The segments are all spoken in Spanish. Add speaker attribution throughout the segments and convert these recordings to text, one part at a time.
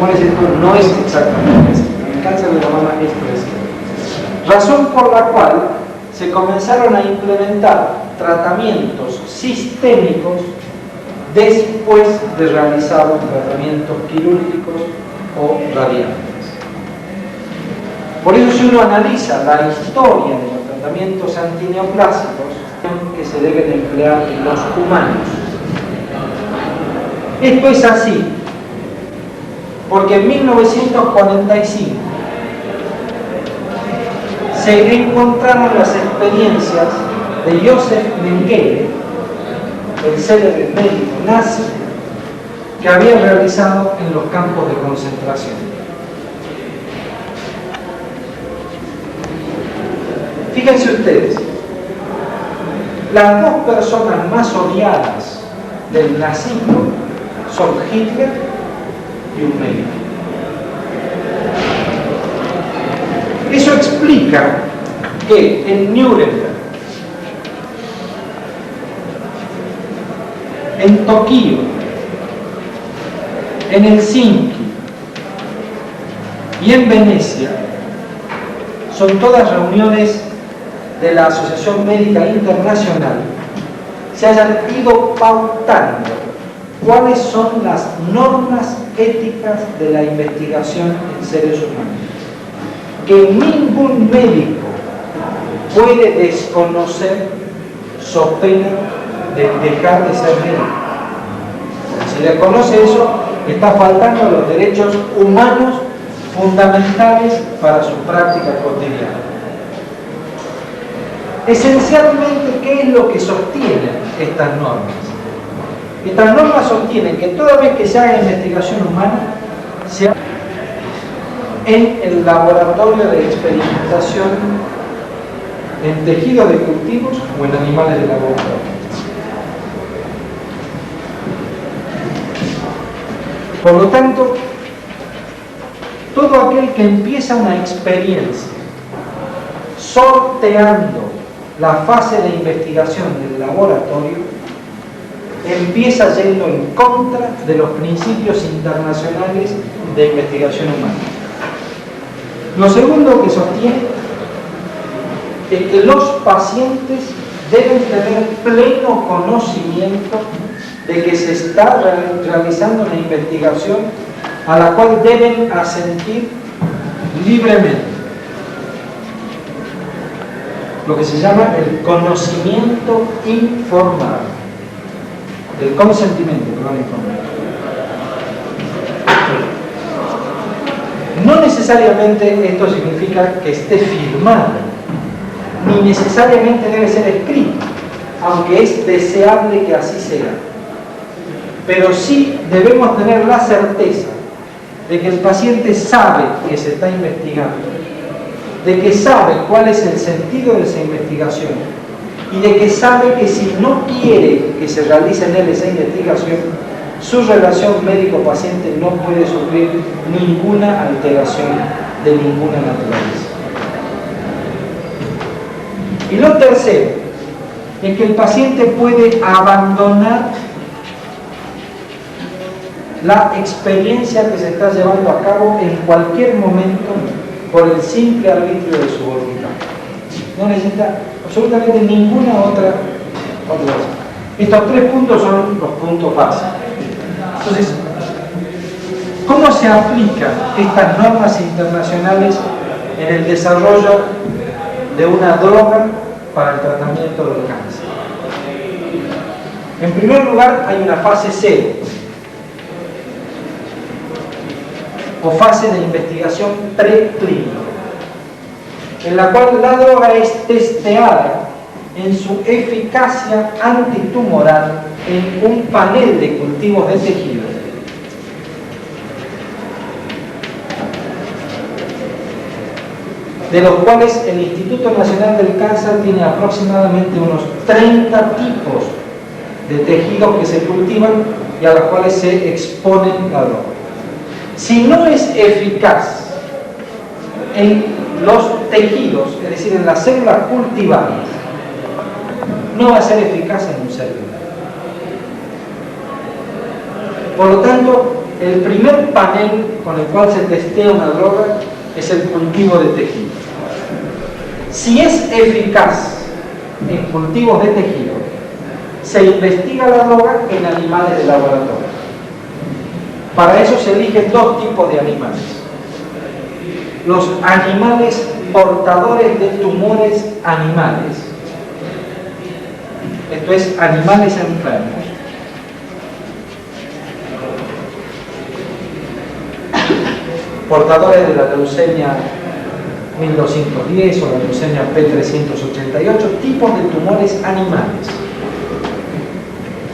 Speaker 1: tumores esto no es exactamente así. En el cáncer de la mama esto es así. Razón por la cual se comenzaron a implementar tratamientos sistémicos después de realizar tratamientos quirúrgicos o radiantes. Por eso, si uno analiza la historia de los tratamientos antineoplásicos que se deben emplear en los humanos, esto es así porque en 1945 se encontraron las experiencias de Joseph Mengele, el célebre médico nazi, que había realizado en los campos de concentración. Fíjense ustedes, las dos personas más odiadas del nazismo son Hitler y un médico. Eso explica que en Nuremberg, en Tokio, en Helsinki y en Venecia son todas reuniones de la Asociación Médica Internacional, se hayan ido pautando cuáles son las normas éticas de la investigación en seres humanos, que ningún médico puede desconocer so pena de dejar de ser médico. Si desconoce eso, está faltando a los derechos humanos fundamentales para su práctica cotidiana. Esencialmente, ¿qué es lo que sostienen estas normas? Estas normas sostienen que toda vez que se haga investigación humana, se haga en el laboratorio de experimentación en tejidos de cultivos o en animales de laboratorio. Por lo tanto, todo aquel que empieza una experiencia sorteando la fase de investigación del laboratorio empieza yendo en contra de los principios internacionales de investigación humana. Lo segundo que sostiene es que los pacientes deben tener pleno conocimiento de que se está realizando una investigación a la cual deben asentir libremente. Lo que se llama el conocimiento informado. El consentimiento, perdón, informado. No necesariamente esto significa que esté firmado, ni necesariamente debe ser escrito, aunque es deseable que así sea. Pero sí debemos tener la certeza de que el paciente sabe que se está investigando, de que sabe cuál es el sentido de esa investigación y de que sabe que si no quiere que se realice en él esa investigación, su relación médico-paciente no puede sufrir ninguna alteración de ninguna naturaleza. Y lo tercero es que el paciente puede abandonar la experiencia que se está llevando a cabo en cualquier momento por el simple arbitrio de su voluntad. No necesita absolutamente ninguna otra cosa. Estos tres puntos son los puntos básicos. Entonces, ¿cómo se aplican estas normas internacionales en el desarrollo de una droga para el tratamiento del cáncer? En primer lugar, hay una fase 0, o fase de investigación preclínica, en la cual la droga es testeada en su eficacia antitumoral en un panel de cultivos de tejidos de los cuales el Instituto Nacional del Cáncer tiene aproximadamente unos 30 tipos de tejidos que se cultivan y a los cuales se exponen la droga. Si no es eficaz en los tejidos, es decir, en las células cultivadas, no va a ser eficaz en un ser vivo. Por lo tanto, El primer panel con el cual se testea una droga es el cultivo de tejido. Si es eficaz en cultivos de tejido, se investiga la droga en animales de laboratorio. Para eso se eligen dos tipos de animales. Los animales portadores de tumores animales, esto es, animales enfermos, portadores de la leucemia 1210 o la leucemia P388, tipos de tumores animales.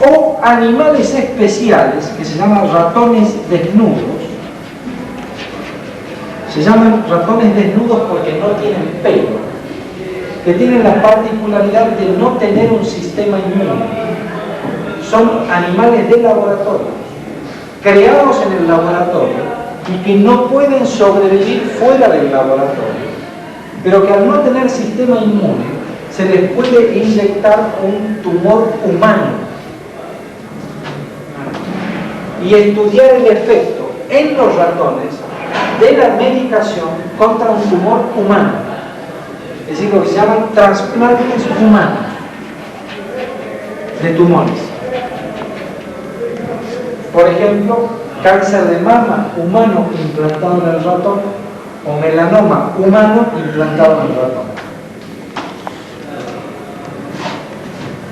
Speaker 1: O animales especiales que se llaman ratones desnudos. Se llaman ratones desnudos porque no tienen pelo, que tienen la particularidad de no tener un sistema inmune. Son animales de laboratorio, creados en el laboratorio y que no pueden sobrevivir fuera del laboratorio, pero que al no tener sistema inmune se les puede inyectar un tumor humano y estudiar el efecto en los ratones de la medicación contra un tumor humano, es decir, lo que se llaman trasplantes humanos de tumores. Por ejemplo, cáncer de mama humano implantado en el ratón o melanoma humano implantado en el ratón.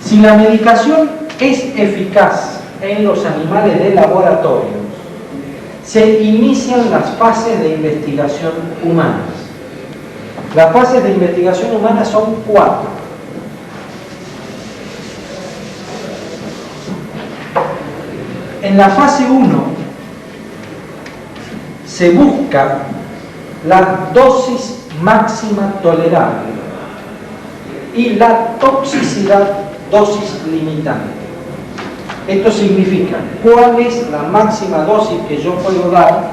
Speaker 1: Si la medicación es eficaz en los animales de laboratorio, se inician las fases de investigación humanas. Las fases de investigación humana son 4. En la fase 1 se busca la dosis máxima tolerable y la toxicidad dosis limitante. Esto significa cuál es la máxima dosis que yo puedo dar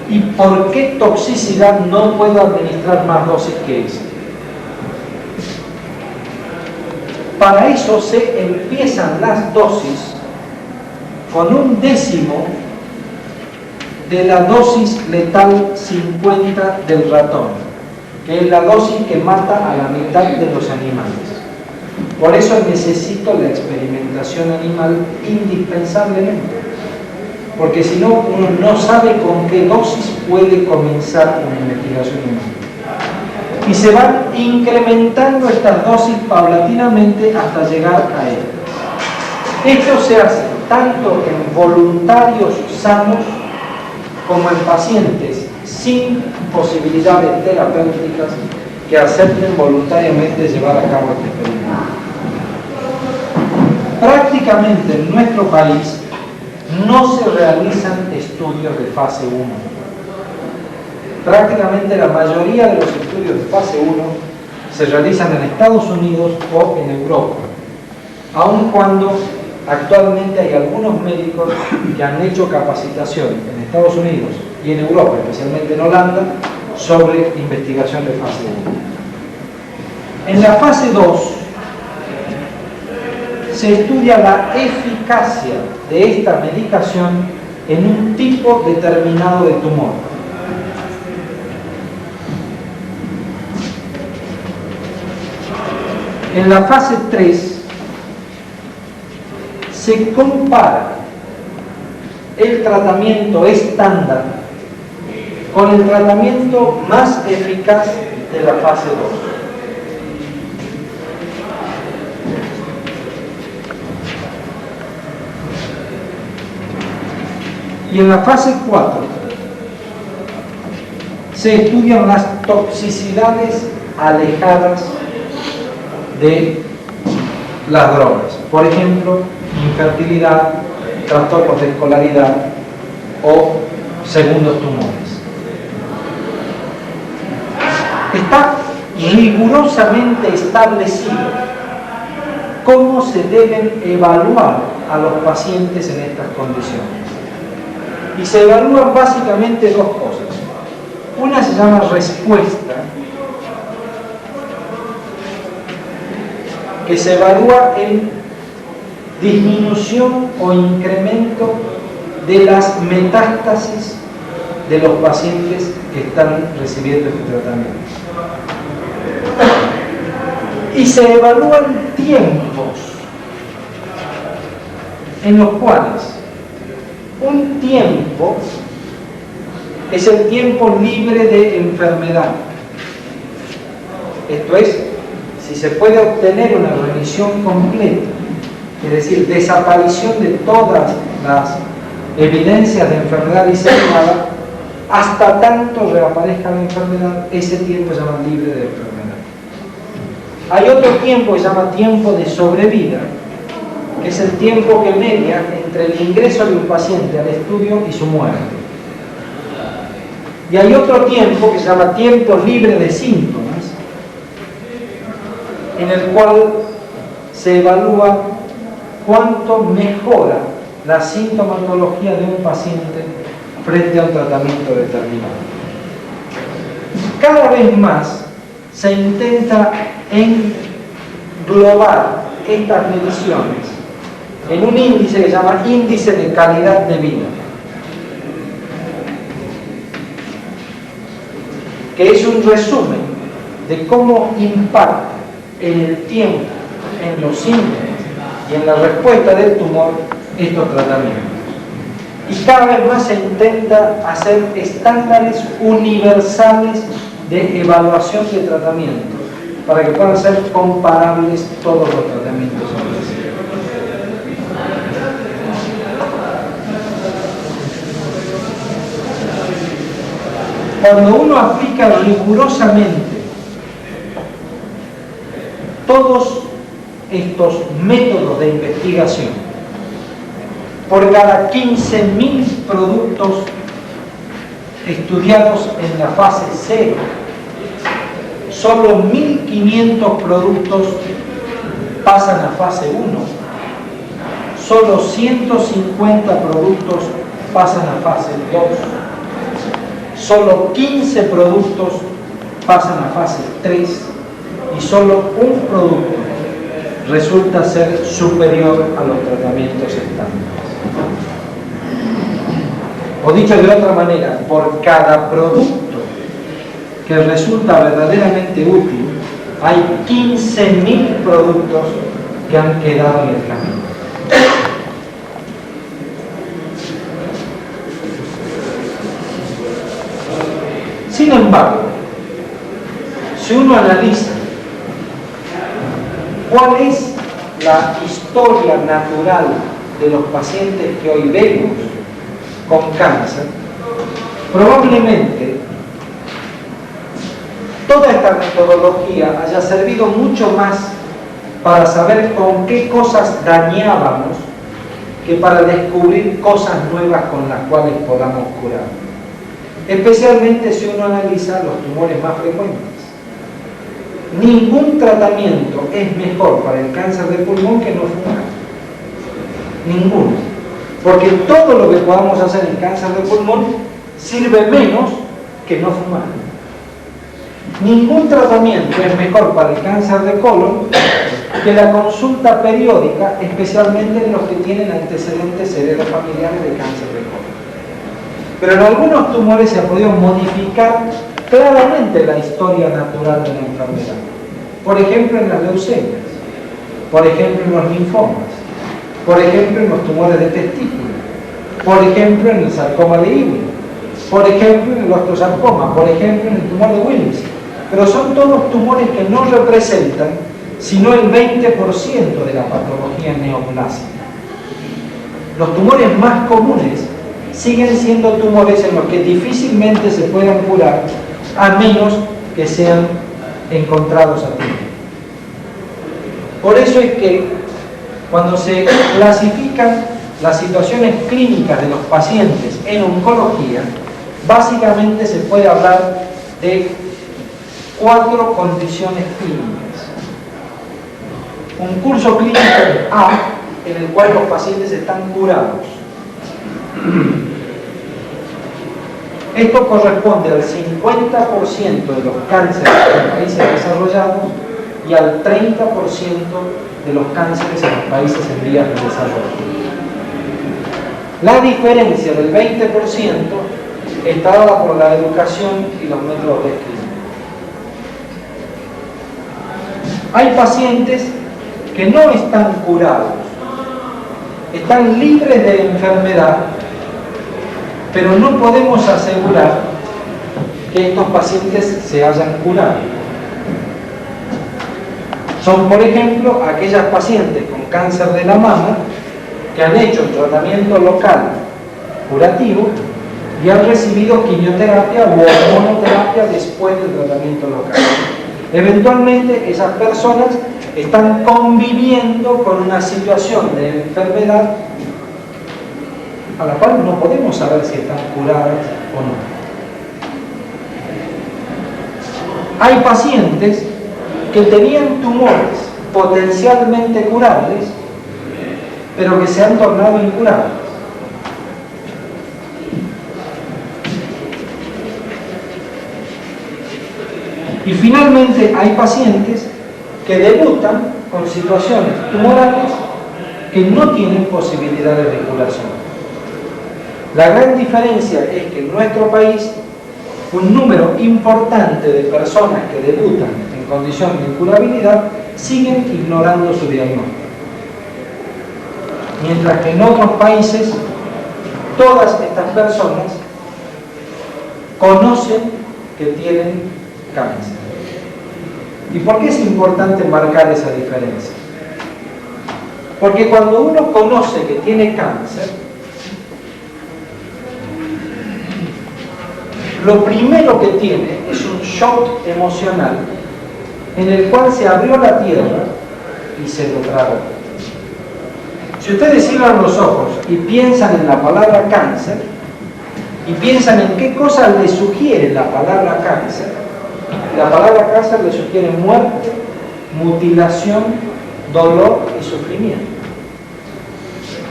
Speaker 1: y por qué toxicidad no puedo administrar más dosis que esa. Para eso se empiezan las dosis con 1/10 de la dosis letal 50 del ratón, que es la dosis que mata a la mitad de los animales. Por eso necesito la experimentación animal indispensablemente, porque si no, uno no sabe con qué dosis puede comenzar una investigación humana. Y se van incrementando estas dosis paulatinamente hasta llegar a él. Esto se hace tanto en voluntarios sanos como en pacientes sin posibilidades terapéuticas que acepten voluntariamente llevar a cabo este experimento. Prácticamente en nuestro país no se realizan estudios de fase 1. Prácticamente la mayoría de los estudios de fase 1 se realizan en Estados Unidos o en Europa, aun cuando actualmente hay algunos médicos que han hecho capacitación en Estados Unidos y en Europa, especialmente en Holanda, sobre investigación de fase 1. En la fase 2 se estudia la eficacia de esta medicación en un tipo determinado de tumor. En la fase 3 se compara el tratamiento estándar con el tratamiento más eficaz de la fase 2. Y en la fase 4 se estudian las toxicidades alejadas de las drogas. Por ejemplo, infertilidad, trastornos de escolaridad o segundos tumores. Está rigurosamente establecido cómo se deben evaluar a los pacientes en estas condiciones. Y se evalúan básicamente dos cosas. Una se llama respuesta, que se evalúa en disminución o incremento de las metástasis de los pacientes que están recibiendo este tratamiento. Y se evalúan tiempos en los cuales un tiempo es el tiempo libre de enfermedad. Esto es, si se puede obtener una remisión completa, es decir, desaparición de todas las evidencias de enfermedad diseminada, hasta tanto reaparezca la enfermedad, ese tiempo se llama libre de enfermedad. Hay otro tiempo que se llama tiempo de sobrevida, que es el tiempo que media entre el ingreso de un paciente al estudio y su muerte. Y hay otro tiempo que se llama tiempo libre de síntomas, en el cual se evalúa cuánto mejora la sintomatología de un paciente frente a un tratamiento determinado. Cada vez más se intenta englobar estas mediciones en un índice que se llama índice de calidad de vida, que es un resumen de cómo impacta en el tiempo, en los síntomas y en la respuesta del tumor estos tratamientos. Y cada vez más se intenta hacer estándares universales de evaluación de tratamientos para que puedan ser comparables todos los tratamientos ofrecidos. Cuando uno aplica rigurosamente todos estos métodos de investigación por cada 15.000 productos estudiados en la fase 0, solo 1.500 productos pasan a fase 1, solo 150 productos pasan a fase 2, solo 15 productos pasan a fase 3 y solo un producto resulta ser superior a los tratamientos estándares. O dicho de otra manera, por cada producto que resulta verdaderamente útil, hay 15.000 productos que han quedado en el camino. Sin embargo, si uno analiza cuál es la historia natural de los pacientes que hoy vemos con cáncer, probablemente toda esta metodología haya servido mucho más para saber con qué cosas dañábamos que para descubrir cosas nuevas con las cuales podamos curar. Especialmente si uno analiza los tumores más frecuentes. Ningún tratamiento es mejor para el cáncer de pulmón que no fumar. Ninguno. Porque todo lo que podamos hacer en cáncer de pulmón sirve menos que no fumar. Ningún tratamiento es mejor para el cáncer de colon que la consulta periódica, especialmente en los que tienen antecedentes heredofamiliares de cáncer de colon. Pero en algunos tumores se ha podido modificar claramente la historia natural de la enfermedad. Por ejemplo, en las leucemias, por ejemplo, en los linfomas, por ejemplo, en los tumores de testículo, por ejemplo, en el sarcoma de Ewing, por ejemplo, en el osteosarcoma, por ejemplo, en el tumor de Wilms. Pero son todos tumores que no representan sino el 20% de la patología neoplásica. Los tumores más comunes siguen siendo tumores en los que difícilmente se puedan curar a menos que sean encontrados a tiempo. Por eso es que cuando se clasifican las situaciones clínicas de los pacientes en oncología, básicamente se puede hablar de 4 condiciones clínicas. Un curso clínico A, en el cual los pacientes están curados. Esto corresponde al 50% de los cánceres en los países desarrollados y al 30% de los cánceres en los países en vías de desarrollo. La diferencia del 20% está dada por la educación y los métodos de screening. Hay pacientes que no están curados, están libres de enfermedad, pero no podemos asegurar que estos pacientes se hayan curado. Son, por ejemplo, aquellas pacientes con cáncer de la mama que han hecho el tratamiento local curativo y han recibido quimioterapia o hormonoterapia después del tratamiento local. Eventualmente esas personas están conviviendo con una situación de enfermedad a la cual no podemos saber si están curadas o no. Hay pacientes que tenían tumores potencialmente curables, pero que se han tornado incurables. Y finalmente hay pacientes que debutan con situaciones tumorales que no tienen posibilidades de curación. La gran diferencia es que en nuestro país un número importante de personas que debutan en condición de incurabilidad siguen ignorando su diagnóstico. Mientras que en otros países todas estas personas conocen que tienen cáncer. ¿Y por qué es importante marcar esa diferencia? Porque cuando uno conoce que tiene cáncer, lo primero que tiene es un shock emocional en el cual se abrió la tierra y se lo tragó. Si ustedes cierran los ojos y piensan en la palabra cáncer y piensan en qué cosa les sugiere la palabra cáncer les sugiere muerte, mutilación, dolor y sufrimiento.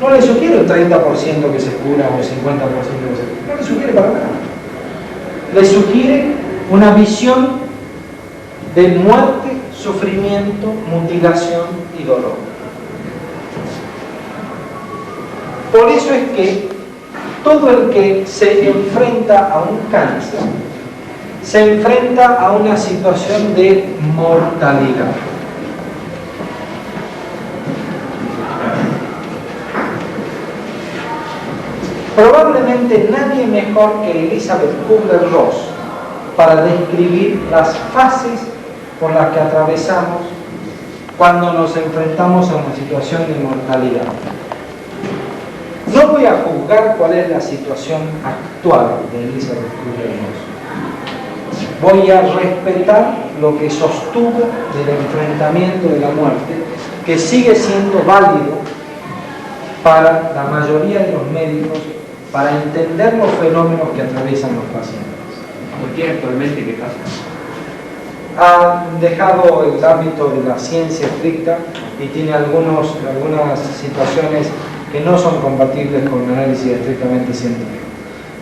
Speaker 1: No le sugiere un 30% que se cura o un 50% que se cura, no le sugiere para nada. Le sugiere una visión de muerte, sufrimiento, mutilación y dolor. Por eso es que todo el que se enfrenta a un cáncer se enfrenta a una situación de mortalidad. Probablemente nadie mejor que Elizabeth Kubler-Ross para describir las fases por las que atravesamos cuando nos enfrentamos a una situación de mortalidad. No voy a juzgar cuál es la situación actual de Elizabeth Kubler-Ross. Voy a respetar lo que sostuvo del enfrentamiento de la muerte, que sigue siendo válido para la mayoría de los médicos para entender los fenómenos que atraviesan los pacientes.
Speaker 2: ¿Por qué actualmente qué pasa?
Speaker 1: Ha dejado el ámbito de la ciencia estricta y tiene algunas situaciones que no son compatibles con un análisis estrictamente científico.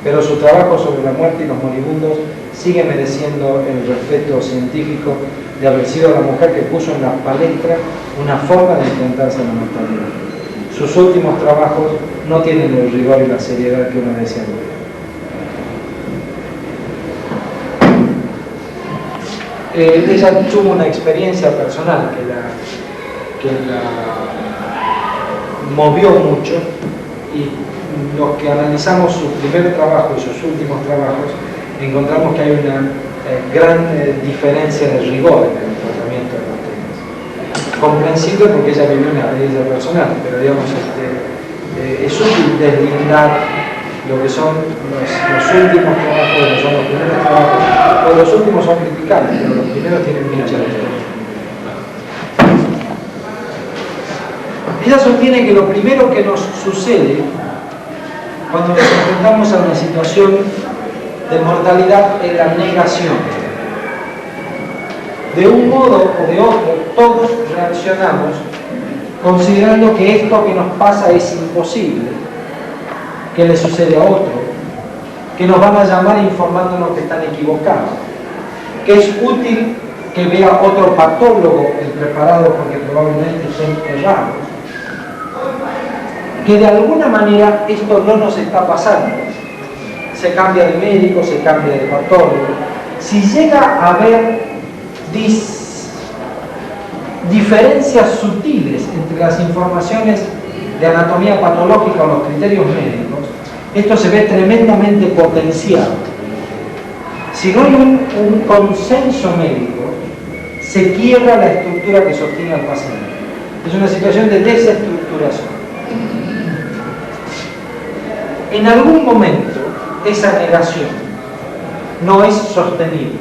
Speaker 1: Pero su trabajo sobre la muerte y los moribundos sigue mereciendo el respeto científico de haber sido la mujer que puso en la palestra una forma de enfrentarse a la mortalidad. Sus últimos trabajos no tienen el rigor y la seriedad que uno desea. Ella tuvo una experiencia personal que la movió mucho, y los que analizamos su primer trabajo y sus últimos trabajos encontramos que hay una gran diferencia de rigor en el tratamiento de los temas. Comprensible porque ella vivió una experiencia personal, pero digamos es útil deslindar lo que son los últimos trabajos, lo que son los primeros trabajos, pues los últimos son criticables, pero los primeros tienen mucha diferencia. Ella sostiene que lo primero que nos sucede cuando nos enfrentamos a una situación de mortalidad es la negación. De un modo o de otro, todos reaccionamos considerando que esto que nos pasa es imposible, que le sucede a otro, que nos van a llamar informándonos que están equivocados, que es útil que vea otro patólogo el preparado porque probablemente estén errados. que de alguna manera esto no nos está pasando. Se cambia de médico, se cambia de patólogo. Si llega a haber diferencias sutiles entre las informaciones de anatomía patológica o los criterios médicos, esto se ve tremendamente potenciado. Si no hay un consenso médico, se quiebra la estructura que sostiene al paciente. Es una situación de desestructuración. En algún momento, esa negación no es sostenible.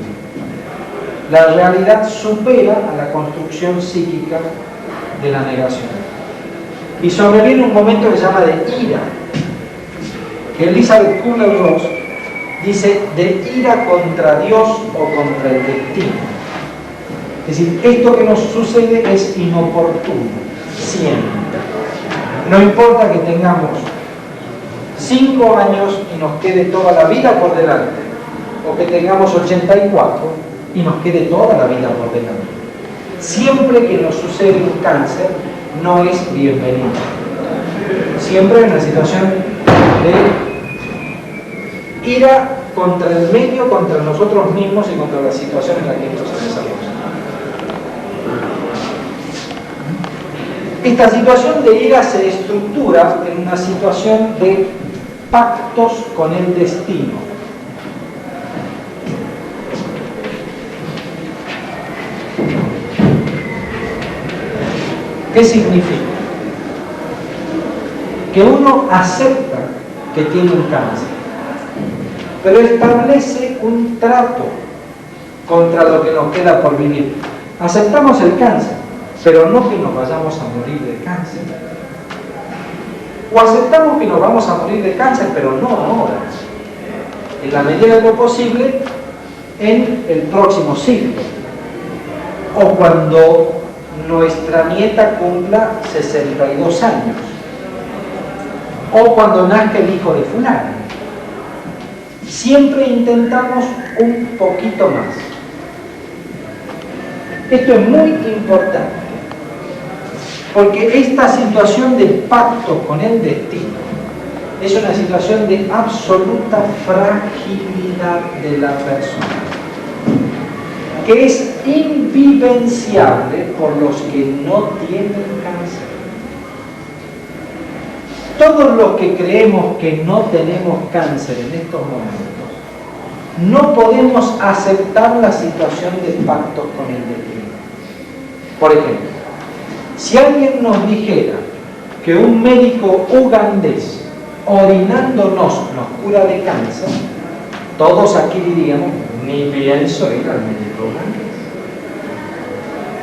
Speaker 1: La realidad supera a la construcción psíquica de la negación. Y sobreviene un momento que se llama de ira, que Elizabeth Kubler-Ross dice de ira contra Dios o contra el destino. Es decir, esto que nos sucede es inoportuno, siempre. No importa que tengamos 5 años y nos quede toda la vida por delante, o que tengamos 84 y nos quede toda la vida por delante. Siempre que nos sucede un cáncer, no es bienvenido. Siempre en una situación de ira contra el medio, contra nosotros mismos y contra la situación en la que esto se desarrolla. Esta situación de ira se estructura en una situación de pactos con el destino. ¿Qué significa? Que uno acepta que tiene un cáncer, pero establece un trato contra lo que nos queda por vivir. Aceptamos el cáncer, pero no que nos vayamos a morir de cáncer. O aceptamos que nos vamos a morir de cáncer, pero no ahora. En la medida de lo posible, en el próximo siglo. O cuando nuestra nieta cumpla 62 años. O cuando nazca el hijo de fulano. Siempre intentamos un poquito más. Esto es muy importante. Porque esta situación de pacto con el destino es una situación de absoluta fragilidad de la persona, que es invivenciable por los que no tienen cáncer. Todos los que creemos que no tenemos cáncer en estos momentos, no podemos aceptar la situación de pacto con el destino. Por ejemplo, si alguien nos dijera que un médico ugandés orinándonos nos cura de cáncer, todos aquí diríamos, ni pienso ir al médico ugandés.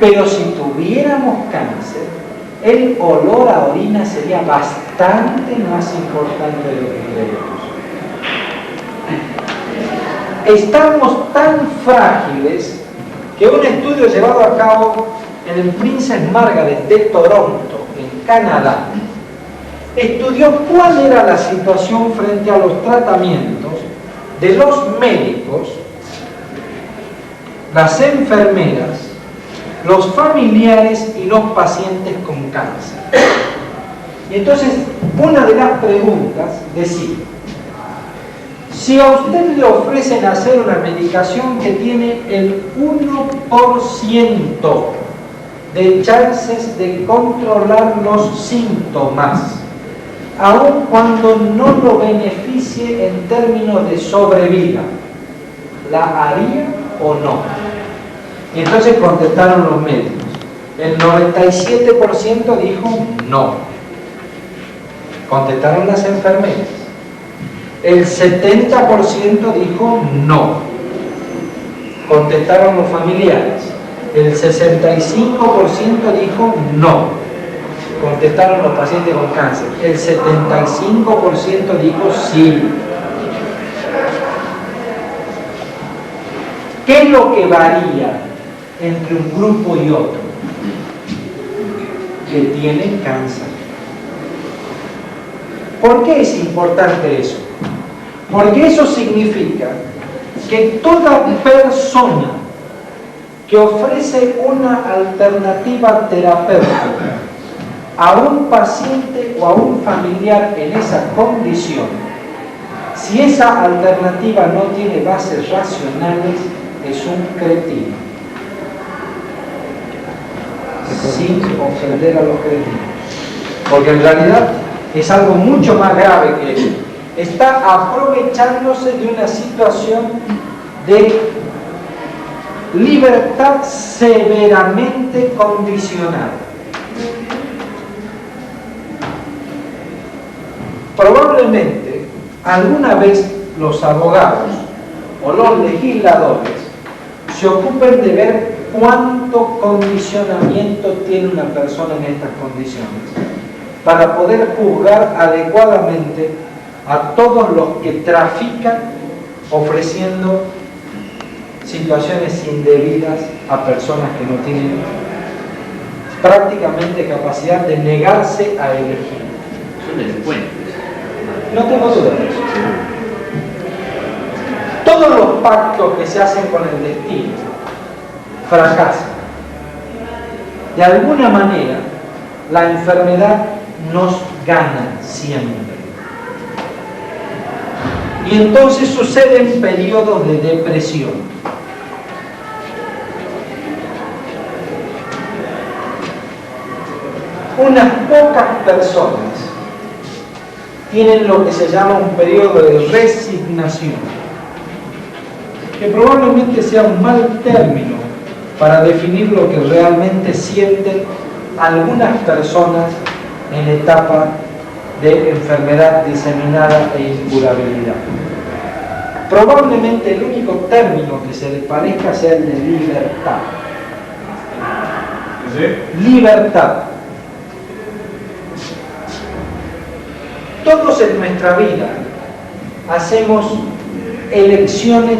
Speaker 1: Pero si tuviéramos cáncer, el olor a orina sería bastante más importante de lo que creemos. Estamos tan frágiles que un estudio llevado a cabo en el Princess Margaret de Toronto, en Canadá, estudió cuál era la situación frente a los tratamientos de los médicos, las enfermeras, los familiares y los pacientes con cáncer. Y entonces, una de las preguntas decía, si a usted le ofrecen hacer una medicación que tiene el 1% de chances de controlar los síntomas, aun cuando no lo beneficie en términos de sobrevida, ¿la haría o no? Y entonces contestaron los médicos. El 97% dijo no. Contestaron las enfermeras. El 70% dijo no. Contestaron los familiares. El 65% dijo no. Contestaron los pacientes con cáncer. El 75% dijo sí. ¿Qué es lo que varía entre un grupo y otro? Que tienen cáncer. ¿Por qué es importante eso? Porque eso significa que toda persona que ofrece una alternativa terapéutica a un paciente o a un familiar en esa condición, si esa alternativa no tiene bases racionales, es un cretino. Sin ofender a los cretinos. Porque en realidad es algo mucho más grave que eso. Está aprovechándose de una situación de libertad severamente condicionada. Probablemente alguna vez los abogados o los legisladores se ocupen de ver cuánto condicionamiento tiene una persona en estas condiciones para poder juzgar adecuadamente a todos los que trafican ofreciendo situaciones indebidas a personas que no tienen prácticamente capacidad de negarse a elegir.
Speaker 2: Son delincuentes.
Speaker 1: No tengo duda de eso. Todos los pactos que se hacen con el destino fracasan. De alguna manera, la enfermedad nos gana siempre. Y entonces suceden periodos de depresión. Unas pocas personas tienen lo que se llama un periodo de resignación, que probablemente sea un mal término para definir lo que realmente sienten algunas personas en etapa de enfermedad diseminada e incurabilidad. Probablemente el único término que se le parezca sea el de libertad. ¿Sí? Libertad. Todos en nuestra vida hacemos elecciones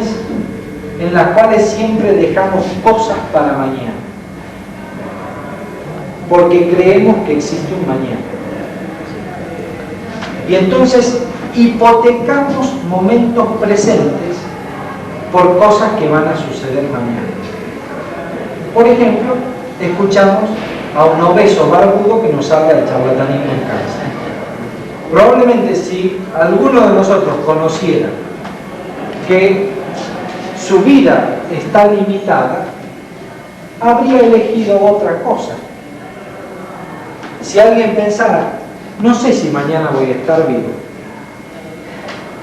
Speaker 1: en las cuales siempre dejamos cosas para mañana, porque creemos que existe un mañana. Y entonces hipotecamos momentos presentes por cosas que van a suceder mañana. Por ejemplo, escuchamos a un obeso barbudo que nos habla de charlatanismo en casa. Probablemente si alguno de nosotros conociera que su vida está limitada, habría elegido otra cosa. Si alguien pensara, no sé si mañana voy a estar vivo,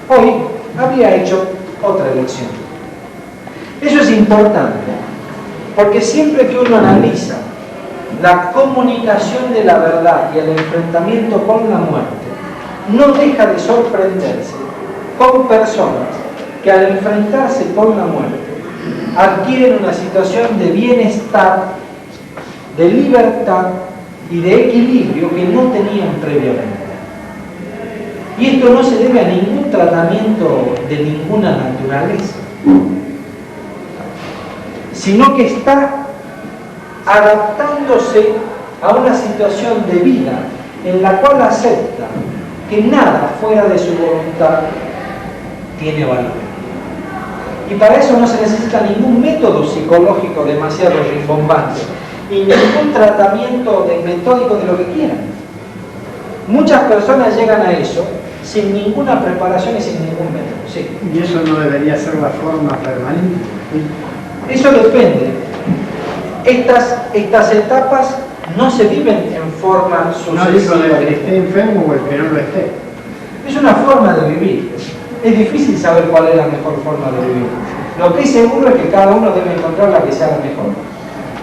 Speaker 1: hoy habría hecho otra elección. Eso es importante, porque siempre que uno analiza la comunicación de la verdad y el enfrentamiento con la muerte, no deja de sorprenderse con personas que al enfrentarse con la muerte adquieren una situación de bienestar, de libertad y de equilibrio que no tenían previamente. Y esto no se debe a ningún tratamiento de ninguna naturaleza, sino que está adaptándose a una situación de vida en la cual acepta que nada fuera de su voluntad tiene valor. Y para eso no se necesita ningún método psicológico demasiado rimbombante y ningún tratamiento metódico de lo que quieran. Muchas personas llegan a eso sin ninguna preparación y sin ningún método. Sí.
Speaker 3: ¿Y eso no debería ser la forma permanente?
Speaker 1: Eso depende. Estas etapas no se viven en forma sucesiva.
Speaker 3: No digo del que esté enfermo o el que no lo esté.
Speaker 1: Es una forma de vivir. Es difícil saber cuál es la mejor forma de vivir. Lo que es seguro es que cada uno debe encontrar la que sea la mejor.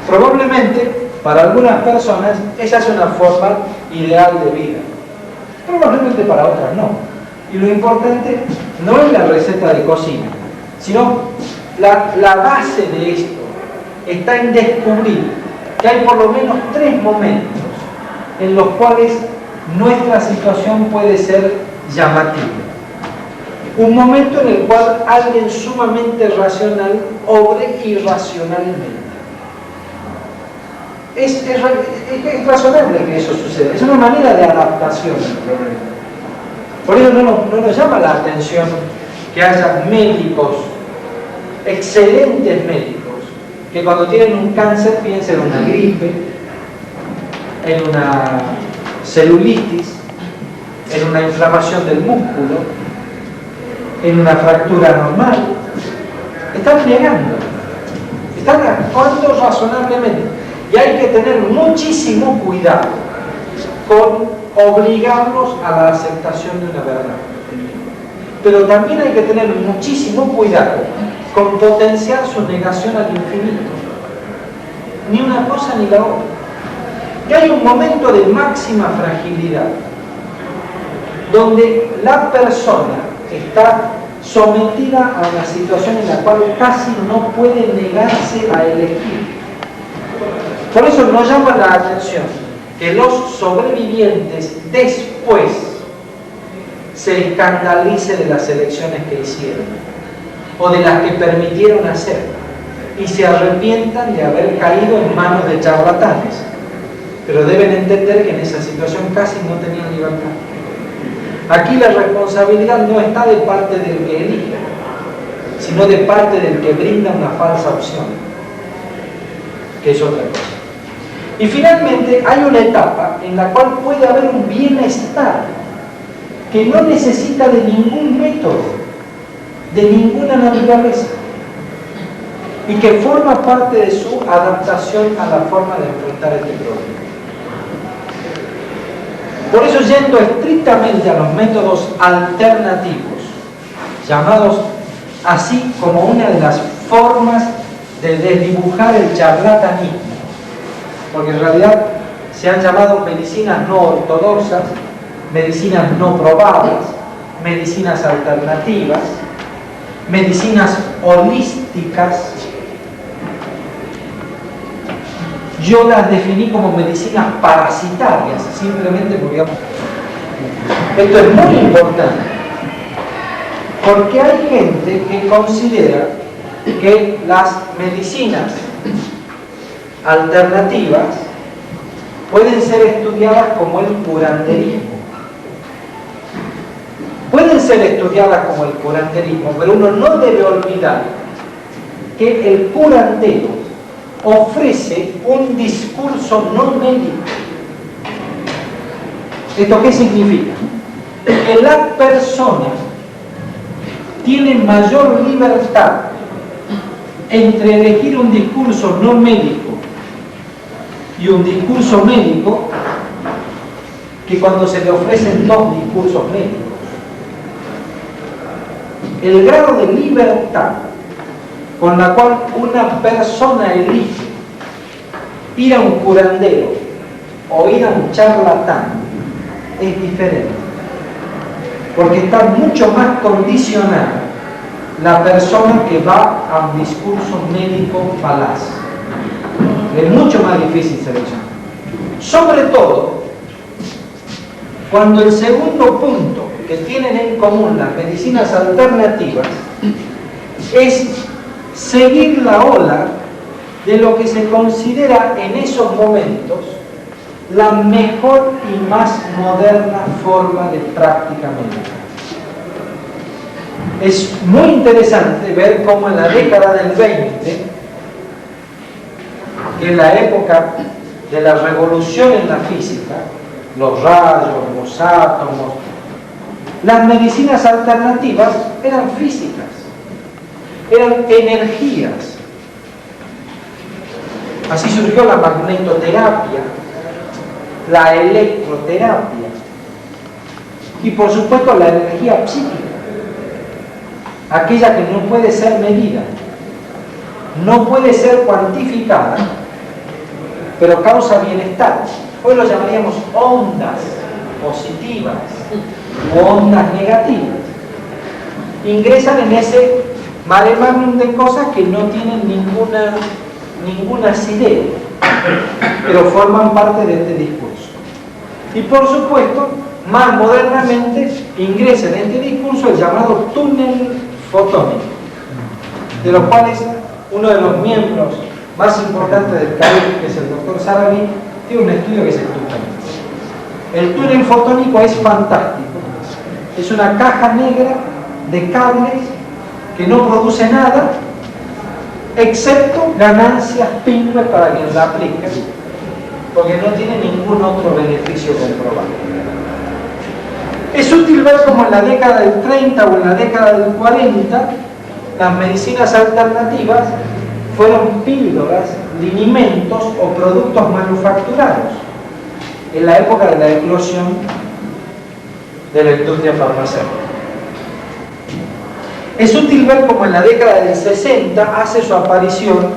Speaker 1: Probablemente, para algunas personas, esa es una forma ideal de vida. Probablemente para otras no. Y lo importante no es la receta de cocina, sino la base de esto está en descubrir que hay por lo menos 3 momentos en los cuales nuestra situación puede ser llamativa. Un momento en el cual alguien sumamente racional obre irracionalmente. Es razonable que eso suceda, es una manera de adaptación al problema. Por eso no nos llama la atención que haya médicos, excelentes médicos, que cuando tienen un cáncer piensen en una gripe, en una celulitis, en una inflamación del músculo, en una fractura normal. Están negando, están actuando razonablemente. Y hay que tener muchísimo cuidado con obligarlos a la aceptación de una verdad. Pero también hay que tener muchísimo cuidado con potenciar su negación al infinito. Ni una cosa ni la otra. Que hay un momento de máxima fragilidad, donde la persona está sometida a una situación en la cual casi no puede negarse a elegir. Por eso nos llama la atención que los sobrevivientes después se escandalicen de las elecciones que hicieron o de las que permitieron hacer y se arrepientan de haber caído en manos de charlatanes, pero deben entender que en esa situación casi no tenían libertad. Aquí la responsabilidad no está de parte del que elige, sino de parte del que brinda una falsa opción, que es otra cosa. Y finalmente hay una etapa en la cual puede haber un bienestar que no necesita de ningún método, de ninguna naturaleza, y que forma parte de su adaptación a la forma de enfrentar este problema. Por eso, yendo estrictamente a los métodos alternativos, llamados así como una de las formas de desdibujar el charlatanismo, porque en realidad se han llamado medicinas no ortodoxas, medicinas no probadas, medicinas alternativas, medicinas holísticas. Yo las definí como medicinas parasitarias, simplemente porque esto es muy importante, porque hay gente que considera que las medicinas alternativas pueden ser estudiadas como el curanderismo. Pueden ser estudiadas como el curanderismo, pero uno no debe olvidar que el curandero ofrece un discurso no médico. ¿Esto qué significa? Que la persona tiene mayor libertad entre elegir un discurso no médico y un discurso médico que cuando se le ofrecen dos discursos médicos. El grado de libertad con la cual una persona elige ir a un curandero o ir a un charlatán es diferente, porque está mucho más condicionada la persona que va a un discurso médico falaz. Es mucho más difícil seleccionar, sobre todo cuando el segundo punto que tienen en común las medicinas alternativas es seguir la ola de lo que se considera en esos momentos la mejor y más moderna forma de práctica médica. Es muy interesante ver cómo en la década del 20, que es la época de la revolución en la física, los rayos, los átomos, las medicinas alternativas eran físicas, eran energías. Así surgió la magnetoterapia, la electroterapia y por supuesto la energía psíquica, aquella que no puede ser medida, no puede ser cuantificada, pero causa bienestar. Hoy lo llamaríamos ondas positivas u ondas negativas. Ingresan en ese mare magnum de cosas que no tienen ninguna asidero, pero forman parte de este discurso. Y por supuesto, más modernamente ingresa en este discurso el llamado túnel fotónico, de los cuales uno de los miembros más importantes del CAIC, que es el doctor Sarabí, tiene un estudio que se titula. El túnel fotónico es fantástico. Es una caja negra de cables que no produce nada, excepto ganancias pingües para quien la aplique. porque no tiene ningún otro beneficio comprobado. Es útil ver cómo en la década del 30 o en la década del 40 las medicinas alternativas fueron píldoras, linimentos o productos manufacturados en la época de la eclosión de la industria farmacéutica. Es útil ver cómo en la década del 60 hace su aparición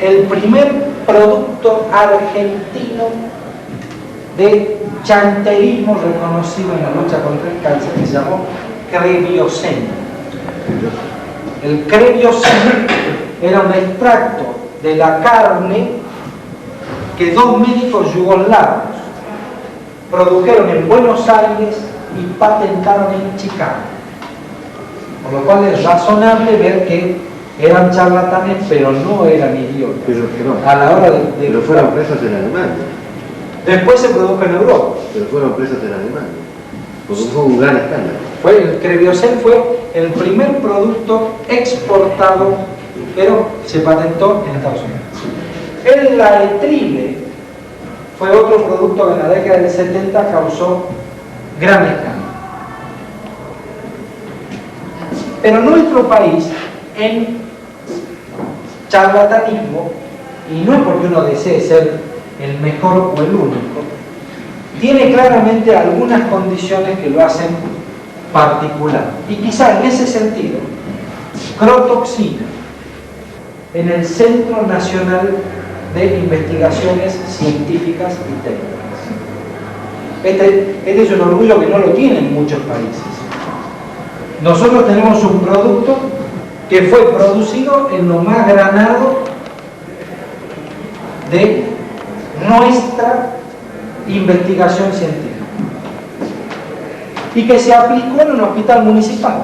Speaker 1: el primer producto argentino de chanterismo reconocido en la lucha contra el cáncer, que se llamó Creviosen. El Creviosen era un extracto de la carne que dos médicos yugoslavos produjeron en Buenos Aires y patentaron en Chicago. Por lo cual es razonable ver que eran charlatanes, pero no eran idiotas. A la hora de
Speaker 4: pero fueron presos en Alemania.
Speaker 1: Después se produjo en Europa.
Speaker 4: Pero fueron presos en Alemania. Porque fue un gran escándalo.
Speaker 1: El Creviosen fue el primer producto exportado, pero se patentó en Estados Unidos. El laetrile fue otro producto que en la década del 70 causó gran escándalo. Pero nuestro país, en charlatanismo, y no es porque uno desee ser el mejor o el único, tiene claramente algunas condiciones que lo hacen particular. Y quizá en ese sentido, Crotoxina, en el Centro Nacional de Investigaciones Científicas y Técnicas. Este es un orgullo que no lo tienen muchos países. Nosotros tenemos un producto que fue producido en lo más granado de nuestra investigación científica y que se aplicó en un hospital municipal.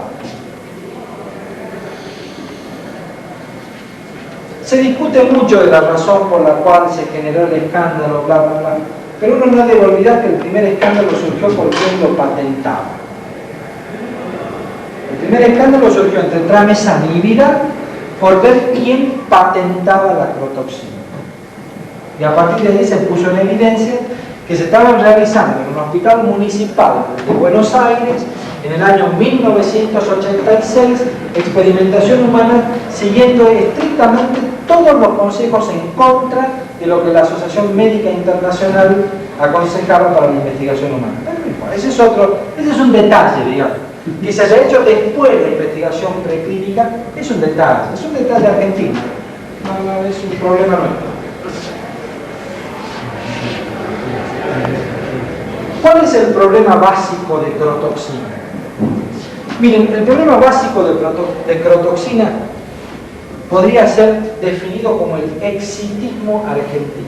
Speaker 1: Se discute mucho de la razón por la cual se generó el escándalo, bla, bla, bla, pero uno no debe olvidar que el primer escándalo surgió porque él lo patentaba. El primer escándalo surgió entre Tramesan y Vidal por ver quién patentaba la crotoxina. Y a partir de ahí se puso en evidencia que se estaban realizando en un hospital municipal de Buenos Aires en el año 1986 experimentación humana siguiendo estrictamente todos los consejos en contra de lo que la Asociación Médica Internacional aconsejaba para la investigación humana. Ese es un detalle, digamos. Que se haya hecho después de la investigación preclínica es un detalle argentino. No, es un problema nuestro. ¿Cuál es el problema básico de crotoxina? Miren, el problema básico de crotoxina podría ser definido como el exitismo argentino.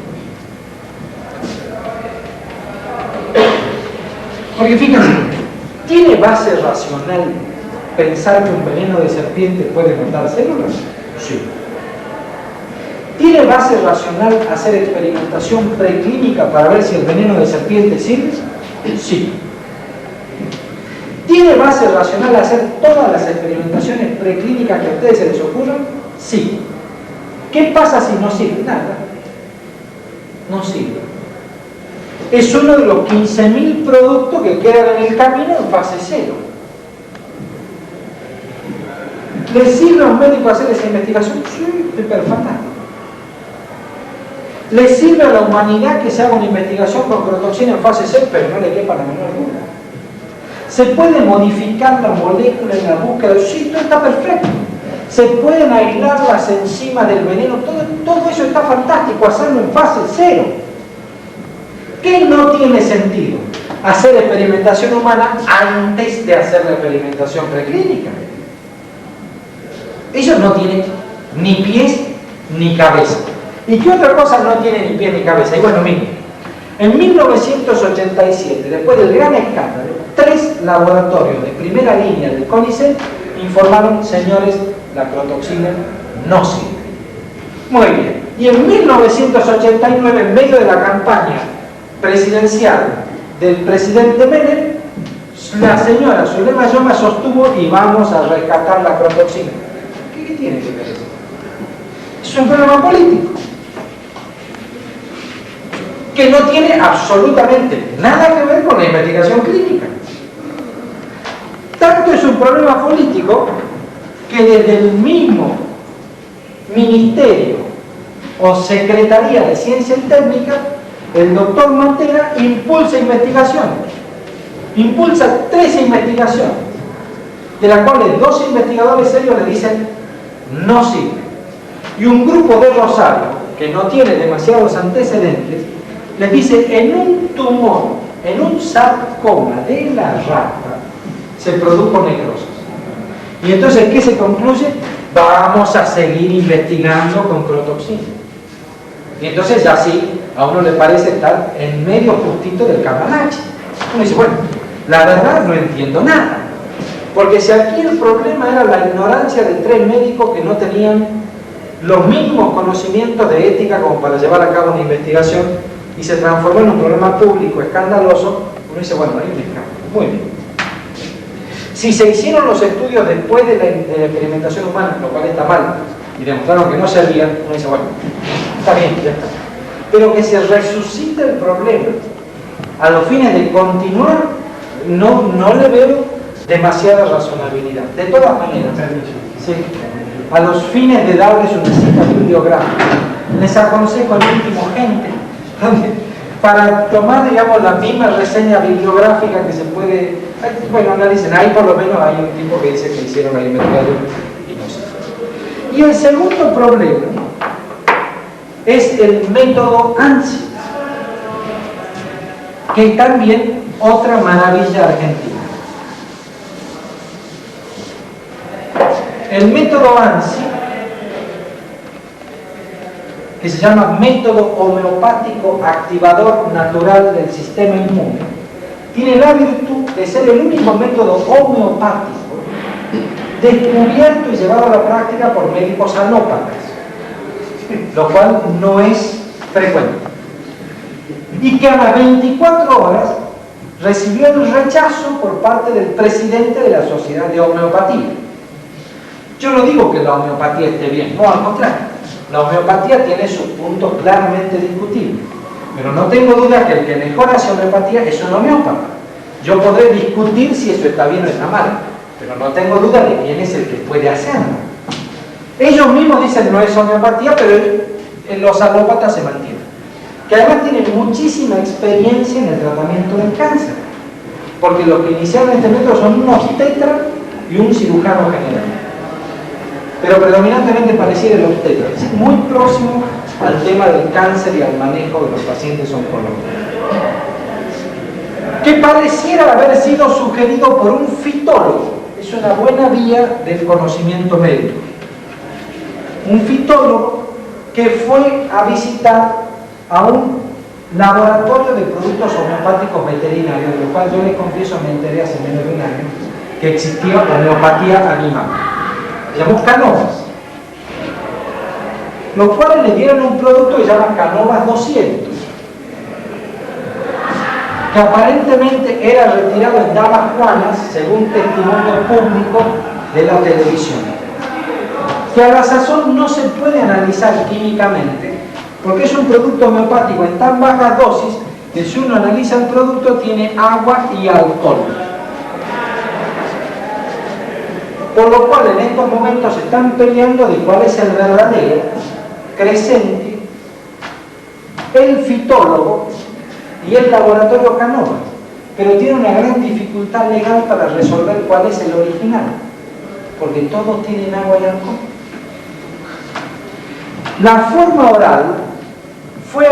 Speaker 1: Porque fíjense, ¿tiene base racional pensar que un veneno de serpiente puede matar células? Sí. ¿Tiene base racional hacer experimentación preclínica para ver si el veneno de serpiente sirve? Sí. ¿Tiene base racional hacer todas las experimentaciones preclínicas que a ustedes se les ocurran? Sí. ¿Qué pasa si no sirve? Nada. No sirve. Es uno de los 15.000 productos que quedan en el camino en fase 0. ¿Le sirve a un médico hacer esa investigación? Sí, pero fantástico. ¿Le sirve a la humanidad que se haga una investigación con crotoxina en fase 0? Pero no le quepa la menor duda. ¿Se puede modificar la molécula en la búsqueda? Sí, todo está perfecto. Se pueden aislar las enzimas del veneno, todo eso está fantástico, hacerlo en fase 0. ¿Qué no tiene sentido? Hacer experimentación humana antes de hacer la experimentación preclínica. Ellos no tienen ni pies ni cabeza. ¿Y qué otra cosa no tiene ni pies ni cabeza? Y bueno, miren, en 1987, después del gran escándalo, 3 laboratorios de primera línea del CONICET informaron: señores, la crotoxina no sirve. Muy bien. Y en 1989, en medio de la campaña presidencial del presidente Menem, la señora Zulema Yoma sostuvo: y vamos a rescatar la crotoxina. ¿Qué tiene que ver eso? Es un problema político. que no tiene absolutamente nada que ver con la investigación clínica. Tanto es un problema político que desde el mismo Ministerio o Secretaría de Ciencia y Técnica, el doctor Mantega impulsa investigaciones. Impulsa 13 investigaciones, de las cuales 2 investigadores serios le dicen no sirve. Y un grupo de Rosario, que no tiene demasiados antecedentes, les dice en un tumor, en un sarcoma de la rata, se produjo necrosis. Y entonces, ¿qué se concluye? Vamos a seguir investigando con crotoxina. Y entonces ya sí, a uno le parece estar en medio justito del Camanache. Uno dice, bueno, la verdad no entiendo nada. Porque si aquí el problema era la ignorancia de 3 médicos que no tenían los mínimos conocimientos de ética como para llevar a cabo una investigación y se transformó en un problema público escandaloso, uno dice, bueno, hay un escándalo. Muy bien. Si se hicieron los estudios después de la experimentación humana, lo cual está mal, y demostraron que no servían, uno dice, bueno, está bien, ya está. Pero que se resucite el problema a los fines de continuar, no le veo demasiada razonabilidad. De todas maneras, sí, a los fines de darles una cita bibliográfica, les aconsejo al último gente, para tomar, digamos, la misma reseña bibliográfica que se puede, bueno, analicen, ahí por lo menos hay un tipo que dice que hicieron la investigación y no sé. Y el segundo problema es el método ANSI, que también otra maravilla argentina. El método ANSI, que se llama método homeopático activador natural del sistema inmune, tiene la virtud de ser el único método homeopático descubierto y llevado a la práctica por médicos alópatas, lo cual no es frecuente. Y que a las 24 horas recibió el rechazo por parte del presidente de la Sociedad de Homeopatía. Yo no digo que la homeopatía esté bien, no, al contrario. La homeopatía tiene sus puntos claramente discutibles, pero no tengo duda que el que mejor hace homeopatía es un homeópata. Yo podré discutir si eso está bien o está mal, pero no tengo duda de quién es el que puede hacerlo. Ellos mismos dicen no es homeopatía, pero los alópatas se mantienen, que además tienen muchísima experiencia en el tratamiento del cáncer, porque los que iniciaron este método son un obstetra y un cirujano general, pero predominantemente pareciera el obstetra, es decir, muy próximo al tema del cáncer y al manejo de los pacientes oncológicos, que pareciera haber sido sugerido por un fitólogo. Es una buena vía del conocimiento médico. Un fitólogo que fue a visitar a un laboratorio de productos homeopáticos veterinarios, de lo cual yo les confieso me enteré hace menos de un año que existía homeopatía animal. Se llamó Canovas, los cuales le dieron un producto que se llama Canovas 200, que aparentemente era retirado en Damas Juanas, según testimonio público de la televisión, que a la sazón no se puede analizar químicamente, porque es un producto homeopático en tan bajas dosis que si uno analiza el producto tiene agua y alcohol. Por lo cual en estos momentos se están peleando de cuál es el verdadero Crescenti, el fitólogo y el laboratorio Canovas, pero tiene una gran dificultad legal para resolver cuál es el original, porque todos tienen agua y alcohol. La forma oral fue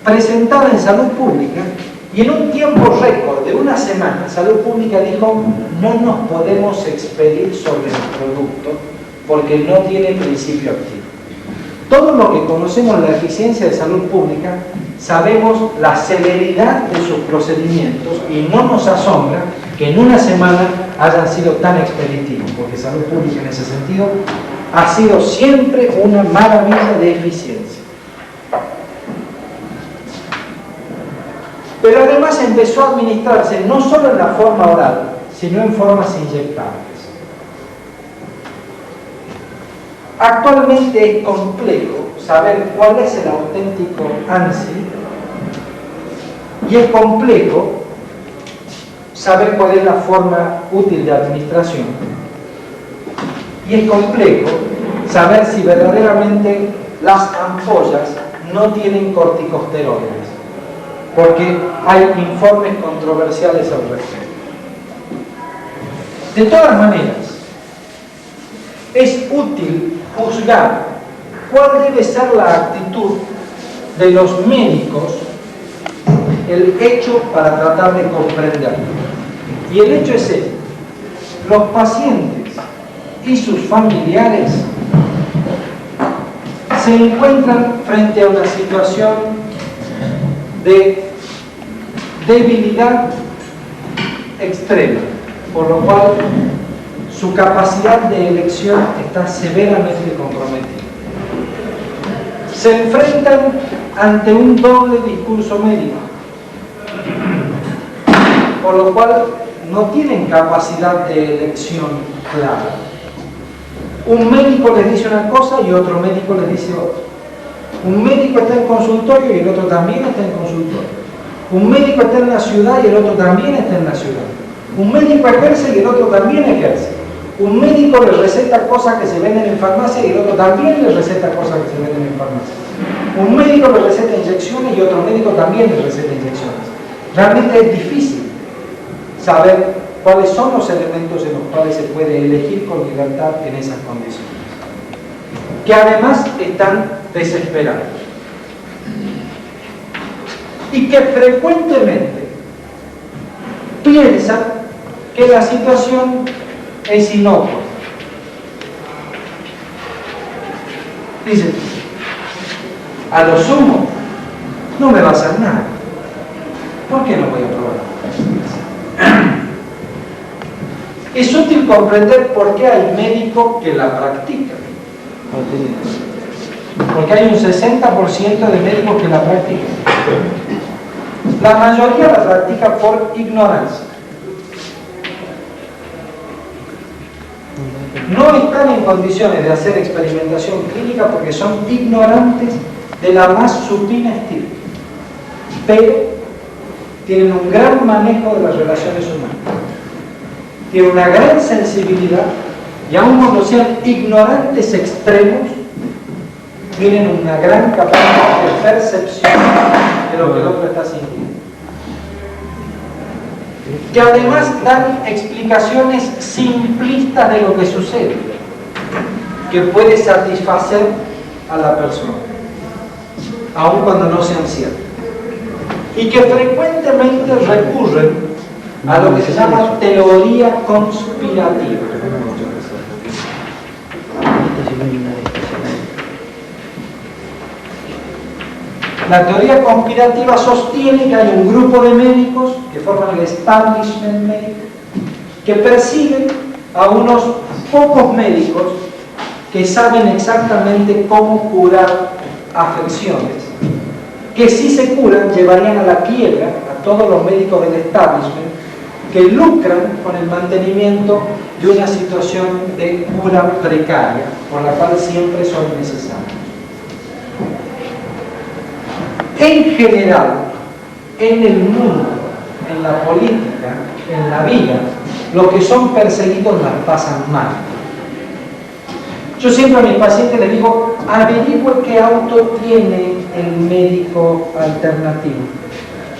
Speaker 1: presentada en Salud Pública y en un tiempo récord de una semana Salud Pública dijo no nos podemos expedir sobre el producto porque no tiene principio activo. Todo lo que conocemos de la eficiencia de Salud Pública sabemos la celeridad de sus procedimientos y no nos asombra que en una semana hayan sido tan expeditivos, porque Salud Pública en ese sentido ha sido siempre una maravilla de eficiencia. Pero además empezó a administrarse no solo en la forma oral, sino en formas inyectables. Actualmente es complejo saber cuál es el auténtico ANSI Y es complejo saber cuál es la forma útil de administración. Y es complejo saber si verdaderamente las ampollas no tienen corticosteroides, porque hay informes controversiales al respecto. De todas maneras, es útil juzgar cuál debe ser la actitud de los médicos, el hecho para tratar de comprenderlo. Y el hecho es este: los pacientes y sus familiares se encuentran frente a una situación de debilidad extrema, por lo cual su capacidad de elección está severamente comprometida. Se enfrentan ante un doble discurso médico, por lo cual no tienen capacidad de elección clara. Un médico les dice una cosa y otro médico les dice otra. Un médico está en consultorio y el otro también está en consultorio. Un médico está en la ciudad y el otro también está en la ciudad. Un médico ejerce y el otro también ejerce. Un médico le receta cosas que se venden en farmacia y el otro también le receta cosas que se venden en farmacia. Un médico le receta inyecciones y otro médico también le receta inyecciones. Realmente es difícil saber cuáles son los elementos en los cuales se puede elegir con libertad en esas condiciones, que además están desesperados y que frecuentemente piensan que la situación es inocua. Dicen, a lo sumo no me va a hacer nada, ¿por qué no voy a probar? Es útil comprender por qué hay médicos que la practican. Porque hay un 60% de médicos que la practican. La mayoría la practica por ignorancia. No están en condiciones de hacer experimentación clínica porque son ignorantes de la más supina estirpe. Pero tienen un gran manejo de las relaciones humanas. Tienen una gran sensibilidad y aun cuando sean ignorantes extremos, tienen una gran capacidad de percepción de lo que el otro está sintiendo. Que además dan explicaciones simplistas de lo que sucede, que puede satisfacer a la persona, aun cuando no sean ciertas. Y que frecuentemente recurren a lo que se llama teoría conspirativa. La teoría conspirativa sostiene que hay un grupo de médicos que forman el establishment médico, que persiguen a unos pocos médicos que saben exactamente cómo curar afecciones, que si se curan llevarían a la quiebra a todos los médicos del establishment, que lucran con el mantenimiento de una situación de cura precaria, por la cual siempre son necesarios. En general, en el mundo, en la política, en la vida, los que son perseguidos las pasan mal. Yo siempre a mis pacientes les digo, averigüe qué auto tiene el médico alternativo.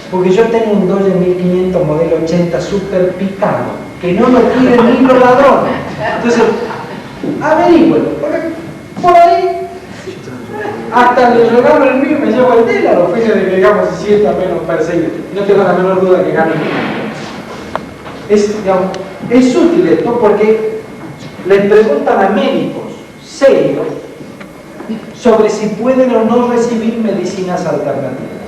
Speaker 1: Porque yo tengo un Dodge 1500 modelo 80 super picado, que no lo quieren ni los ladrones. Entonces, averigüelo, porque por ahí hasta le regalo el mío y me llevo el de él a los fines de que digamos se sienta menos perseguido. No tengo la menor duda que gane. Es útil esto porque les preguntan a médicos serios sobre si pueden o no recibir medicinas alternativas.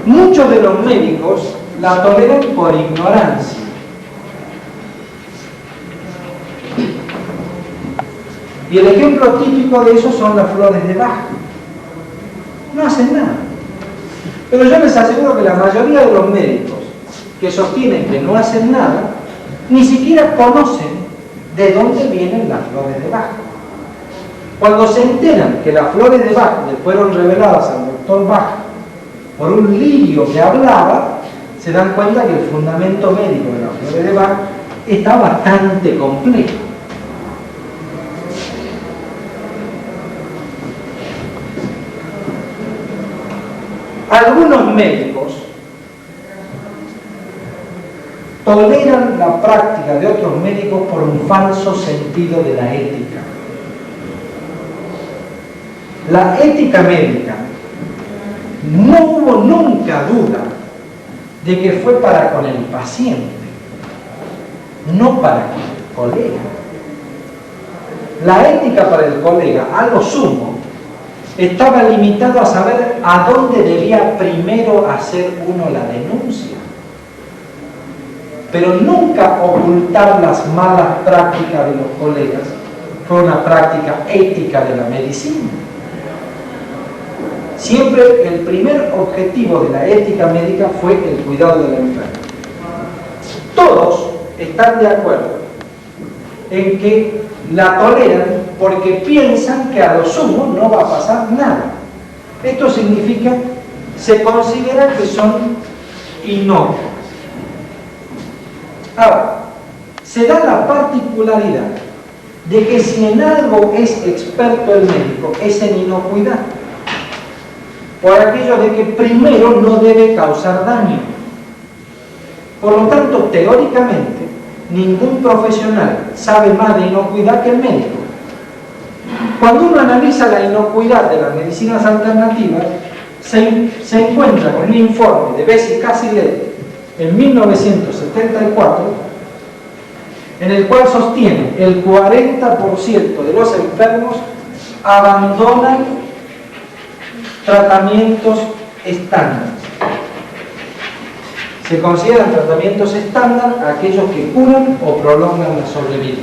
Speaker 1: Muchos de los médicos la toleran por ignorancia. Y el ejemplo típico de eso son las flores de Bach. No hacen nada. Pero yo les aseguro que la mayoría de los médicos que sostienen que no hacen nada, ni siquiera conocen de dónde vienen las flores de Bach. Cuando se enteran que las flores de Bach le fueron reveladas al doctor Bach por un lirio que hablaba, se dan cuenta que el fundamento médico de la flores de Bach está bastante complejo. Algunos médicos toleran la práctica de otros médicos por un falso sentido de la ética. La ética médica, no hubo nunca duda de que fue para con el paciente, no para con el colega. La ética para el colega, a lo sumo, estaba limitado a saber a dónde debía primero hacer uno la denuncia, pero nunca ocultar las malas prácticas de los colegas fue una práctica ética de la medicina. Siempre el primer objetivo de la ética médica fue el cuidado del enfermo. Todos están de acuerdo en que la toleran porque piensan que a lo sumo no va a pasar nada. Esto significa, se considera que son inocuos. Ahora, se da la particularidad de que si en algo es experto el médico, es en inocuidad. Por aquello de que primero no debe causar daño. Por lo tanto, teóricamente, ningún profesional sabe más de inocuidad que el médico. Cuando uno analiza la inocuidad de las medicinas alternativas, se encuentra con un informe de Bessie Cassilet en 1974, en el cual sostiene el 40% de los enfermos abandonan tratamientos estándar. Se consideran tratamientos estándar aquellos que curan o prolongan la sobrevida.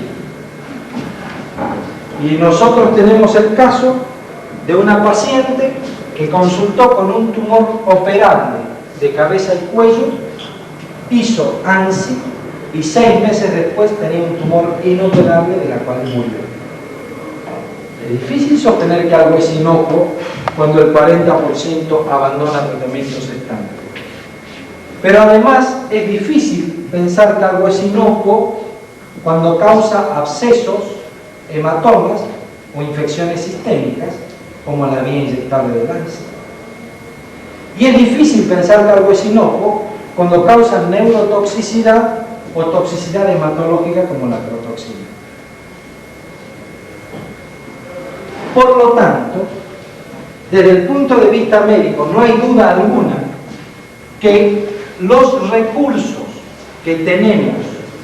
Speaker 1: Y nosotros tenemos el caso de una paciente que consultó con un tumor operable de cabeza y cuello, hizo ANSI y 6 meses después tenía un tumor inoperable de la cual murió. Es difícil sostener que algo es inocuo cuando el 40% abandona tratamientos estándar. Pero además es difícil pensar que algo es inocuo cuando causa abscesos, hematomas o infecciones sistémicas, como la vía inyectable de Lancet. Y es difícil pensar que algo es inocuo cuando causa neurotoxicidad o toxicidad hematológica, como la protoxina. Por lo tanto, desde el punto de vista médico, no hay duda alguna que los recursos que tenemos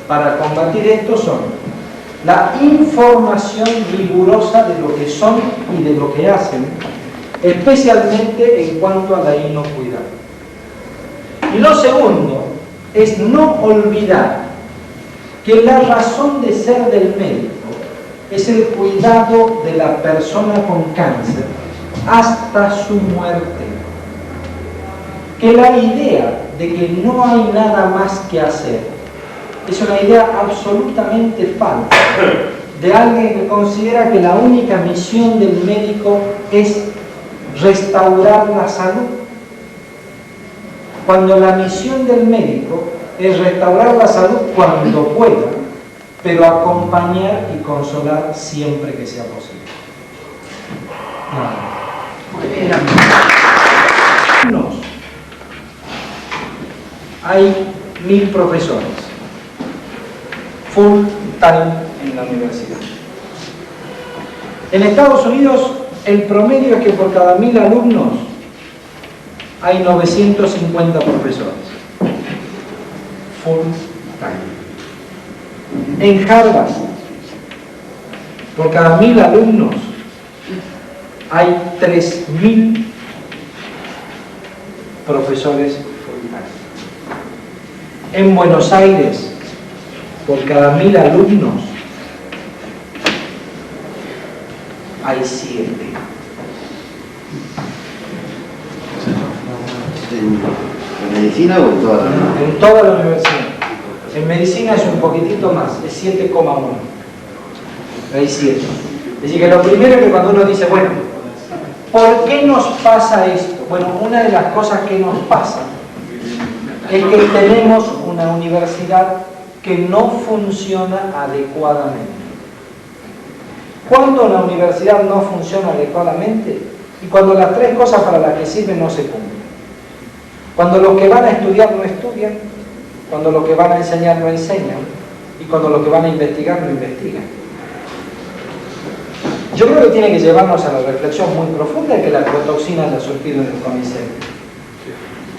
Speaker 1: para combatir esto son la información rigurosa de lo que son y de lo que hacen, especialmente en cuanto a la inocuidad. Y lo segundo es no olvidar que la razón de ser del médico es el cuidado de la persona con cáncer hasta su muerte. Que la idea de que no hay nada más que hacer es una idea absolutamente falsa de alguien que considera que la única misión del médico es restaurar la salud, cuando la misión del médico es restaurar la salud cuando pueda, pero acompañar y consolar siempre que sea posible. Hay 1000 profesores full time en la universidad. En Estados Unidos el promedio es que por cada 1000 alumnos hay 950 profesores full time. En Harvard, por cada 1000 alumnos hay 3000 profesores full time. En Buenos Aires, por cada 1000 alumnos hay 7.
Speaker 4: ¿En medicina o en toda la universidad?
Speaker 1: En toda la universidad. En medicina es un poquitito más, es 7,1. Hay 7. Es decir, que lo primero es que cuando uno dice, bueno, ¿Por qué nos pasa esto? Bueno, una de las cosas que nos pasa es que tenemos una universidad que no funciona adecuadamente. ¿Cuándo una universidad no funciona adecuadamente? Y cuando las tres cosas para las que sirven no se cumplen. Cuando los que van a estudiar no estudian, cuando los que van a enseñar no enseñan, y cuando los que van a investigar no investigan. Yo creo que tiene que llevarnos a la reflexión muy profunda de que la agrotoxina haya surgido en el CONICET.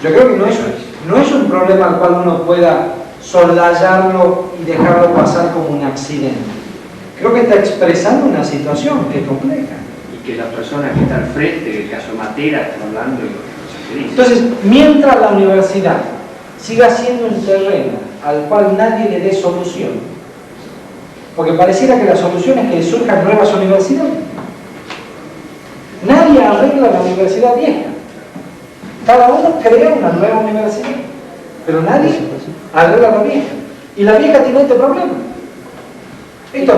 Speaker 1: Yo creo que no es un problema al cual uno pueda soslayarlo y dejarlo pasar como un accidente. Creo que está expresando una situación que es compleja.
Speaker 2: Y que la persona que está al frente del caso Matera está hablando y cosas que dice.
Speaker 1: Entonces, mientras la universidad siga siendo un terreno al cual nadie le dé solución, porque pareciera que la solución es que surjan nuevas universidades. Nadie arregla la universidad vieja. Cada uno crea una nueva universidad, pero nadie arregla la vieja. Y la vieja tiene este problema. Esto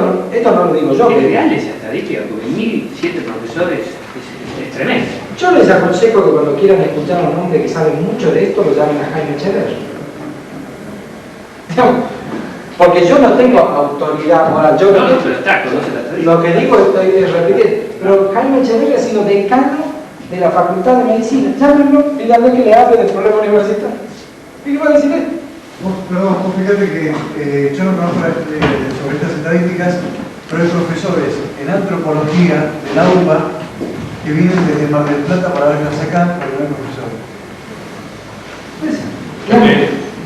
Speaker 1: no lo digo yo.
Speaker 2: Es real esa estadística, porque 1007 profesores es tremendo.
Speaker 1: Yo les aconsejo que cuando quieran escuchar a un hombre que sabe mucho de esto, lo llamen a Jaime Chever. Porque yo no tengo autoridad moral. Yo
Speaker 2: No, pero está, conoce la estadística.
Speaker 1: lo que digo estoy repitiendo. Pero Jaime Echeverría ha sido decano de la Facultad de Medicina. Llámenlo y dale que le hable del problema universitario. ¿Y qué va a decir él?
Speaker 5: Perdón, fíjate que yo no conozco sobre estas estadísticas, pero hay profesores en antropología de la UBA que vienen desde Mar del Plata para verlas acá, pero no hay profesores.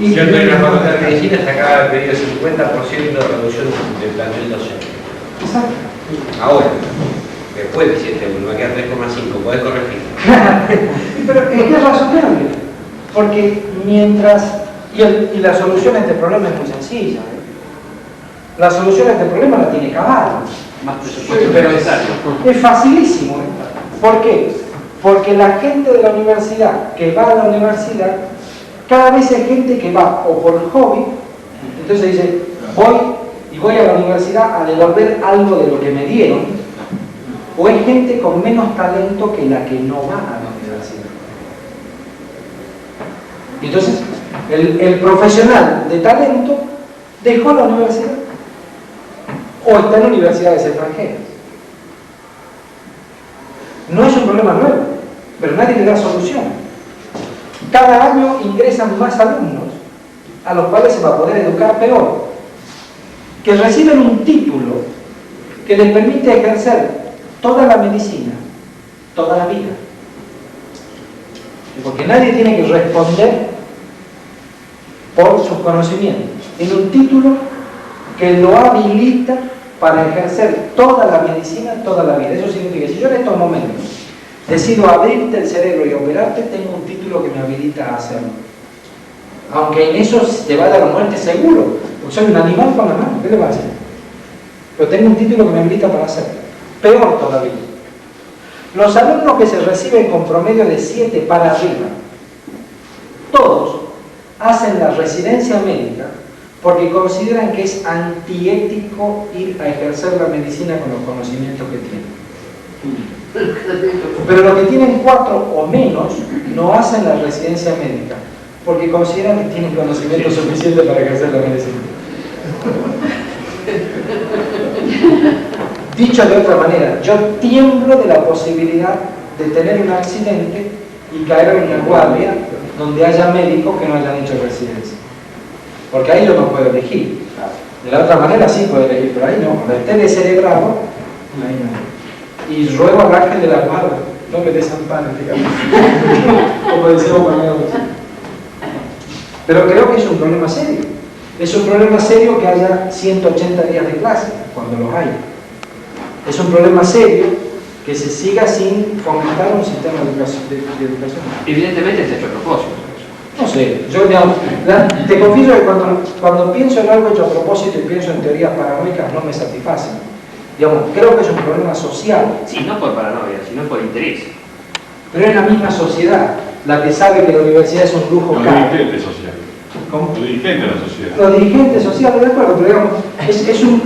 Speaker 1: Y
Speaker 6: Cierto, en la Facultad de Medicina se acaba de pedir el 50% de reducción del plantel docente.
Speaker 1: Exacto.
Speaker 6: Ahora, después de 7 me va a quedar 3,5, podés corregir.
Speaker 1: Pero es que es razonable. Porque mientras... Y la solución a este problema es muy sencilla. La solución a este problema la tiene Caballo.
Speaker 2: Más presupuesto necesario.
Speaker 1: Es facilísimo. ¿Por qué? Porque la gente de la universidad que va a la universidad, cada vez hay gente que va o por hobby, entonces dice, voy a la universidad a devolver algo de lo que me dieron, o es gente con menos talento que la que no va a la universidad. Y entonces, el profesional de talento dejó la universidad, o está en universidades extranjeras. No es un problema nuevo, pero nadie le da solución. Cada año ingresan más alumnos, a los cuales se va a poder educar peor, que reciben un título que les permite ejercer toda la medicina, toda la vida. Porque nadie tiene que responder por sus conocimientos. Tiene un título que lo habilita para ejercer toda la medicina, toda la vida. Eso significa que si yo en estos momentos decido abrirte el cerebro y operarte, tengo un título que me habilita a hacerlo. Aunque en eso te va a dar la muerte seguro, porque soy un animal con la mano, ¿qué le va a hacer? Pero tengo un título que me habilita para hacerlo. Peor todavía. Los alumnos que se reciben con promedio de 7 para arriba, todos hacen la residencia médica porque consideran que es antiético ir a ejercer la medicina con los conocimientos que tienen. Pero los que tienen 4 o menos no hacen la residencia médica porque consideran que tienen conocimiento suficiente para ejercer la medicina. Dicho de otra manera, yo tiemblo de la posibilidad de tener un accidente y caer en una guardia donde haya médicos que no hayan hecho residencia. Porque ahí yo no puedo elegir. De la otra manera sí puedo elegir, pero ahí no. Cuando esté descerebrado, ahí no. Y ruego al ángel de la guarda, no me desamparen, digamos. Como decimos cuando. Pero creo que es un problema serio. Es un problema serio que haya 180 días de clase, cuando los hay. Es un problema serio que se siga sin fomentar un sistema de educación.
Speaker 2: Evidentemente está hecho a propósito.
Speaker 1: No sé, yo digamos, te confieso que cuando pienso en algo hecho a propósito y pienso en teorías paranoicas no me satisfacen. Digamos, creo que es un problema social.
Speaker 2: Sí, no por paranoia, sino por interés.
Speaker 1: Pero es la misma sociedad la que sabe que la universidad es un lujo
Speaker 7: Los
Speaker 1: caro.
Speaker 7: dirigentes sociales.
Speaker 1: ¿Cómo?
Speaker 7: Los dirigentes de la sociedad.
Speaker 1: Los dirigentes sociales, de acuerdo, pero digamos,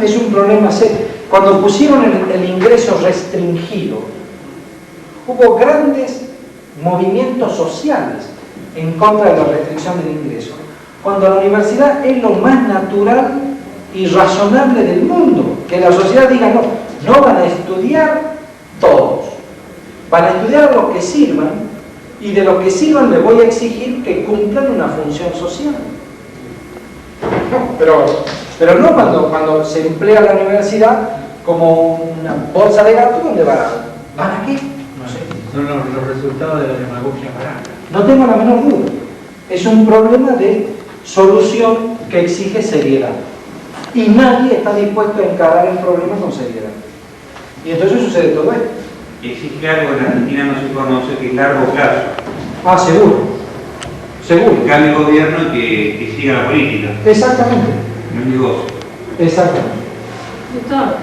Speaker 1: es un problema serio. Cuando pusieron el ingreso restringido, hubo grandes movimientos sociales en contra de la restricción del ingreso, cuando la universidad es lo más natural y razonable del mundo, que la sociedad diga no van a estudiar todos, van a estudiar los que sirvan, y de los que sirvan les voy a exigir que cumplan una función social. Pero no cuando se emplea la universidad como una bolsa de gato donde van a qué, no sé.
Speaker 7: Son los resultados de la demagogia barata.
Speaker 1: No tengo la menor duda. Es un problema de solución que exige seriedad. Y nadie está dispuesto a encarar el problema con seriedad. Y entonces sucede todo esto.
Speaker 8: Existe algo en Argentina no se conoce, que es largo plazo.
Speaker 1: Seguro. Seguro.
Speaker 8: Que cambie el gobierno y que siga la política.
Speaker 1: Exactamente.
Speaker 8: No es negocio.
Speaker 1: Exactamente.
Speaker 9: Doctor,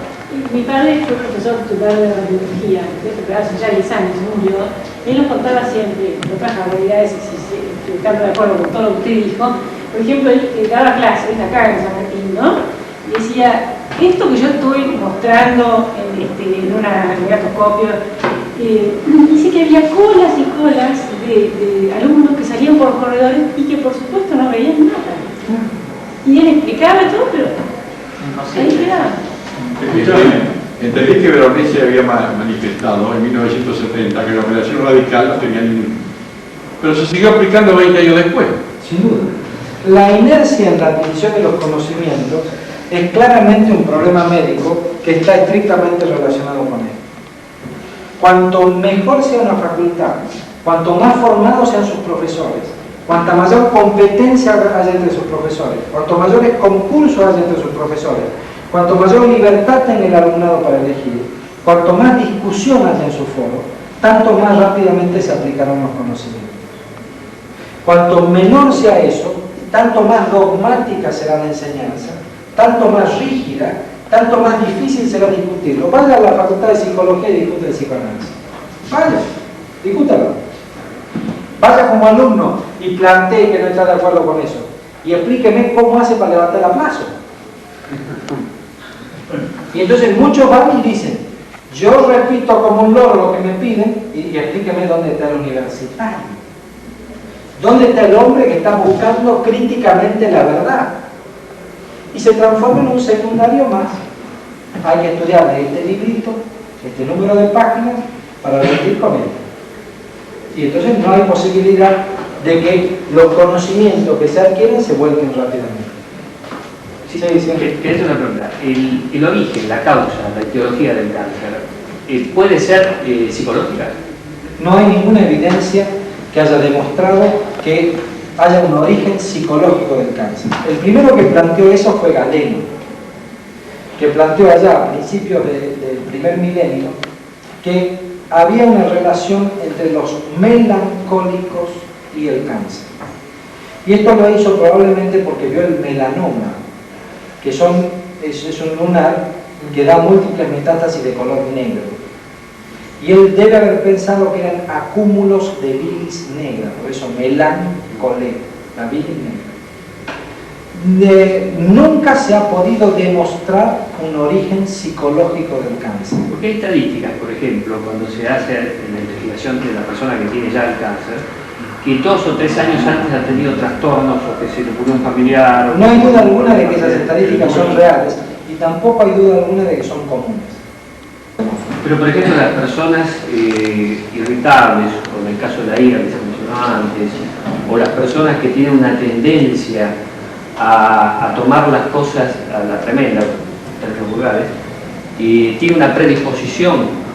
Speaker 9: mi padre fue profesor titular de radiología, pero hace ya 10 años se murió. Él nos contaba siempre, otras barbaridades, estando de acuerdo con todo lo que usted dijo. Por ejemplo, él daba clases acá en San Martín, ¿no? Y decía, esto que yo estoy mostrando en un negatoscopio, dice que había colas y colas de alumnos que salían por corredores y que por supuesto no veían nada. Y él explicaba todo, pero ahí quedaba.
Speaker 10: Entendí que Veronese había manifestado en 1970 que la operación radical no tenía ningún... Pero se siguió aplicando 20 años después.
Speaker 1: Sin duda. La inercia en la adquisición de los conocimientos es claramente un problema médico que está estrictamente relacionado con él. Cuanto mejor sea una facultad, cuanto más formados sean sus profesores, cuanta mayor competencia haya entre sus profesores, cuanto mayores concursos haya entre sus profesores, cuanto mayor libertad tenga el alumnado para elegir, cuanto más discusión haya en su foro, tanto más rápidamente se aplicarán los conocimientos. Cuanto menor sea eso, tanto más dogmática será la enseñanza, tanto más rígida, tanto más difícil será discutirlo. Vaya a la Facultad de Psicología y discute el psicoanálisis. Vaya, discútalo. Vaya como alumno y plantee que no está de acuerdo con eso. Y explíqueme cómo hace para levantar el aplazo. Y entonces muchos van y dicen, yo repito como un loro lo que me piden y explíqueme dónde está el universitario. ¿Dónde está el hombre que está buscando críticamente la verdad? Y se transforma en un secundario más. Hay que estudiar de este librito, este número de páginas, para rendir con él. Y entonces no hay posibilidad de que los conocimientos que se adquieren se vuelquen rápidamente. ¿Sí se dice?
Speaker 2: Quería hacer una pregunta. El origen, la causa, la etiología del cáncer, ¿puede ser psicológica?
Speaker 1: No hay ninguna evidencia que haya demostrado que haya un origen psicológico del cáncer. El primero que planteó eso fue Galeno, que planteó allá a principios del primer milenio que había una relación entre los melancólicos y el cáncer. Y esto lo hizo probablemente porque vio el melanoma, que es un lunar que da múltiples metástasis de color negro. Y él debe haber pensado que eran acúmulos de bilis negra, por eso melancolé, la bilis negra. Nunca se ha podido demostrar un origen psicológico del cáncer.
Speaker 2: Porque hay estadísticas, por ejemplo, cuando se hace la investigación de la persona que tiene ya el cáncer, que 2 o 3 años antes ha tenido trastornos o que se le murió un familiar.
Speaker 1: No hay duda alguna de que esas estadísticas son reales y tampoco hay duda alguna de que son comunes.
Speaker 2: Pero, por ejemplo, las personas irritables, o en el caso de la ira que se mencionó antes, o las personas que tienen una tendencia a tomar las cosas a la tremenda, en términos vulgares, tienen una predisposición,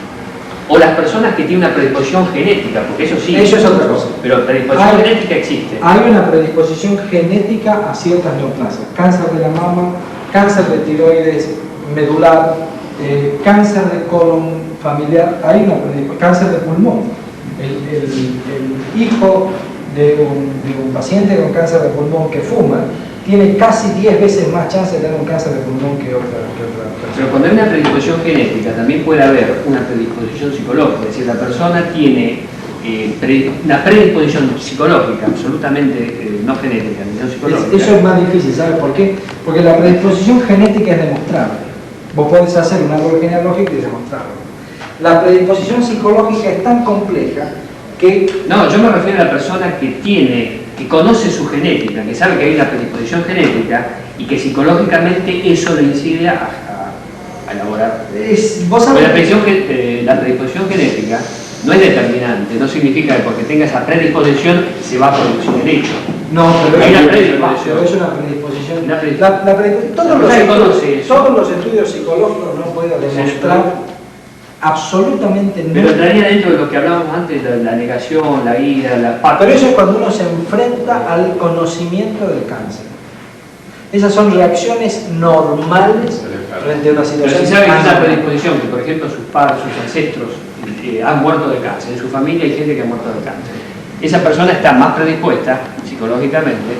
Speaker 2: o las personas que tienen una predisposición genética, porque eso sí.
Speaker 1: Eso es otra cosa.
Speaker 2: Pero predisposición genética existe.
Speaker 1: Hay una predisposición genética a ciertas neoplasias. Cáncer de la mama, cáncer de tiroides medular, cáncer de colon familiar, hay una predisposición, cáncer de pulmón. El hijo de un paciente con cáncer de pulmón que fuma tiene casi 10 veces más chance de tener un cáncer de pulmón que otra persona.
Speaker 2: Pero cuando hay una predisposición genética, también puede haber una predisposición psicológica, es decir, la persona tiene una predisposición psicológica, absolutamente no genética, sino psicológica.
Speaker 1: Eso es más difícil, ¿sabes por qué? Porque la predisposición genética es demostrable. Vos podés hacer un árbol genealógico y demostrarlo. La predisposición psicológica es tan compleja que...
Speaker 2: No, yo me refiero a la persona que conoce su genética, que sabe que hay una predisposición genética y que psicológicamente eso le incide a elaborar.
Speaker 1: Vos sabés,
Speaker 2: La predisposición genética no es determinante, no significa que porque tenga esa predisposición se va a producir el hecho.
Speaker 1: no, pero
Speaker 2: Hay
Speaker 1: es,
Speaker 2: una predisposición.
Speaker 1: pero es una predisposición.
Speaker 2: Una predisposición.
Speaker 1: Todos los estudios psicológicos no pueden demostrar absolutamente
Speaker 2: Pero
Speaker 1: nada.
Speaker 2: entraría dentro de lo que hablábamos antes, la negación, la ira, la paz.
Speaker 1: Pero eso es cuando uno se enfrenta al conocimiento del cáncer. Esas son reacciones normales frente a una
Speaker 2: Pero
Speaker 1: situación.
Speaker 2: si sabe que esa
Speaker 1: anormal.
Speaker 2: predisposición, que por ejemplo sus padres, sus ancestros han muerto de cáncer, en su familia hay gente que ha muerto de cáncer, esa persona está más predispuesta psicológicamente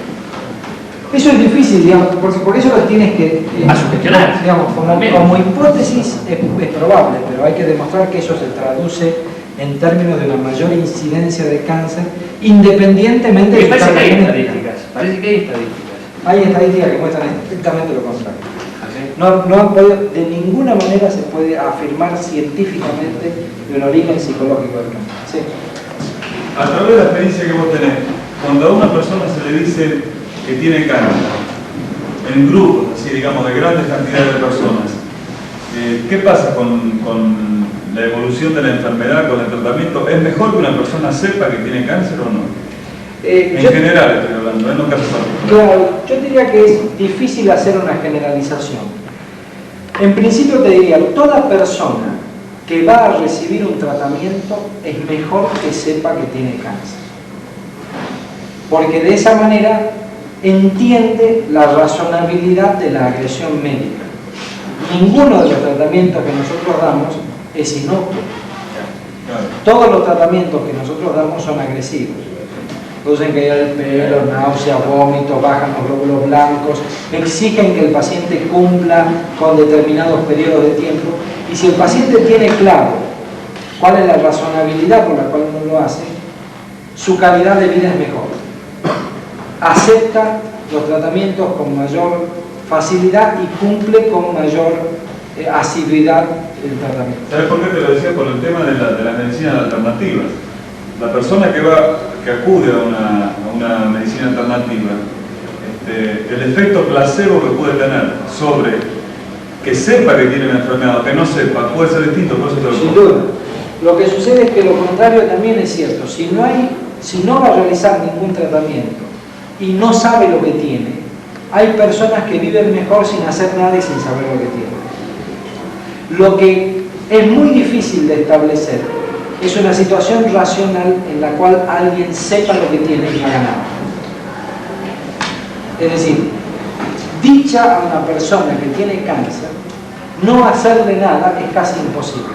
Speaker 1: Eso es difícil, digamos, porque por eso lo tienes que...
Speaker 2: a sugestionar.
Speaker 1: Digamos, como hipótesis es probable, pero hay que demostrar que eso se traduce en términos de una mayor incidencia de cáncer, independientemente
Speaker 2: Me
Speaker 1: de
Speaker 2: parece que hay
Speaker 1: genética.
Speaker 2: estadísticas, parece que hay estadísticas.
Speaker 1: Hay estadísticas que muestran estrictamente lo contrario.
Speaker 2: ¿Sí?
Speaker 1: No han podido, de ninguna manera se puede afirmar científicamente de un origen psicológico del cáncer. Sí.
Speaker 11: A través de la experiencia que vos tenés, cuando a una persona se le dice que tiene cáncer, en grupos, así digamos, de grandes cantidades de personas, ¿qué pasa con la evolución de la enfermedad, con el tratamiento? ¿Es mejor que una persona sepa que tiene cáncer o no? En general estoy hablando, en los casos particulares.
Speaker 1: Claro, yo diría que es difícil hacer una generalización. En principio te diría, toda persona que va a recibir un tratamiento es mejor que sepa que tiene cáncer. Porque de esa manera entiende la razonabilidad de la agresión médica. Ninguno de los tratamientos que nosotros damos es inocuo. Todos los tratamientos que nosotros damos son agresivos. Producen caída del pelo, náuseas, vómitos, bajan los glóbulos blancos, exigen que el paciente cumpla con determinados periodos de tiempo. Y si el paciente tiene claro cuál es la razonabilidad por la cual uno lo hace, su calidad de vida es mejor. Acepta los tratamientos con mayor facilidad y cumple con mayor asiduidad el tratamiento.
Speaker 11: ¿Sabes por qué te lo decía? Por el tema de las medicinas alternativas. La persona que acude a una medicina alternativa, el efecto placebo que puede tener sobre que sepa que tiene una enfermedad o que no sepa puede ser distinto, por eso te lo
Speaker 1: Sin
Speaker 11: digo.
Speaker 1: duda. Lo que sucede es que lo contrario también es cierto. Si no va a realizar ningún tratamiento y no sabe lo que tiene, hay personas que viven mejor sin hacer nada y sin saber lo que tienen. Lo que es muy difícil de establecer es una situación racional en la cual alguien sepa lo que tiene y no haga nada. Es decir, dicha a una persona que tiene cáncer, no hacerle nada es casi imposible.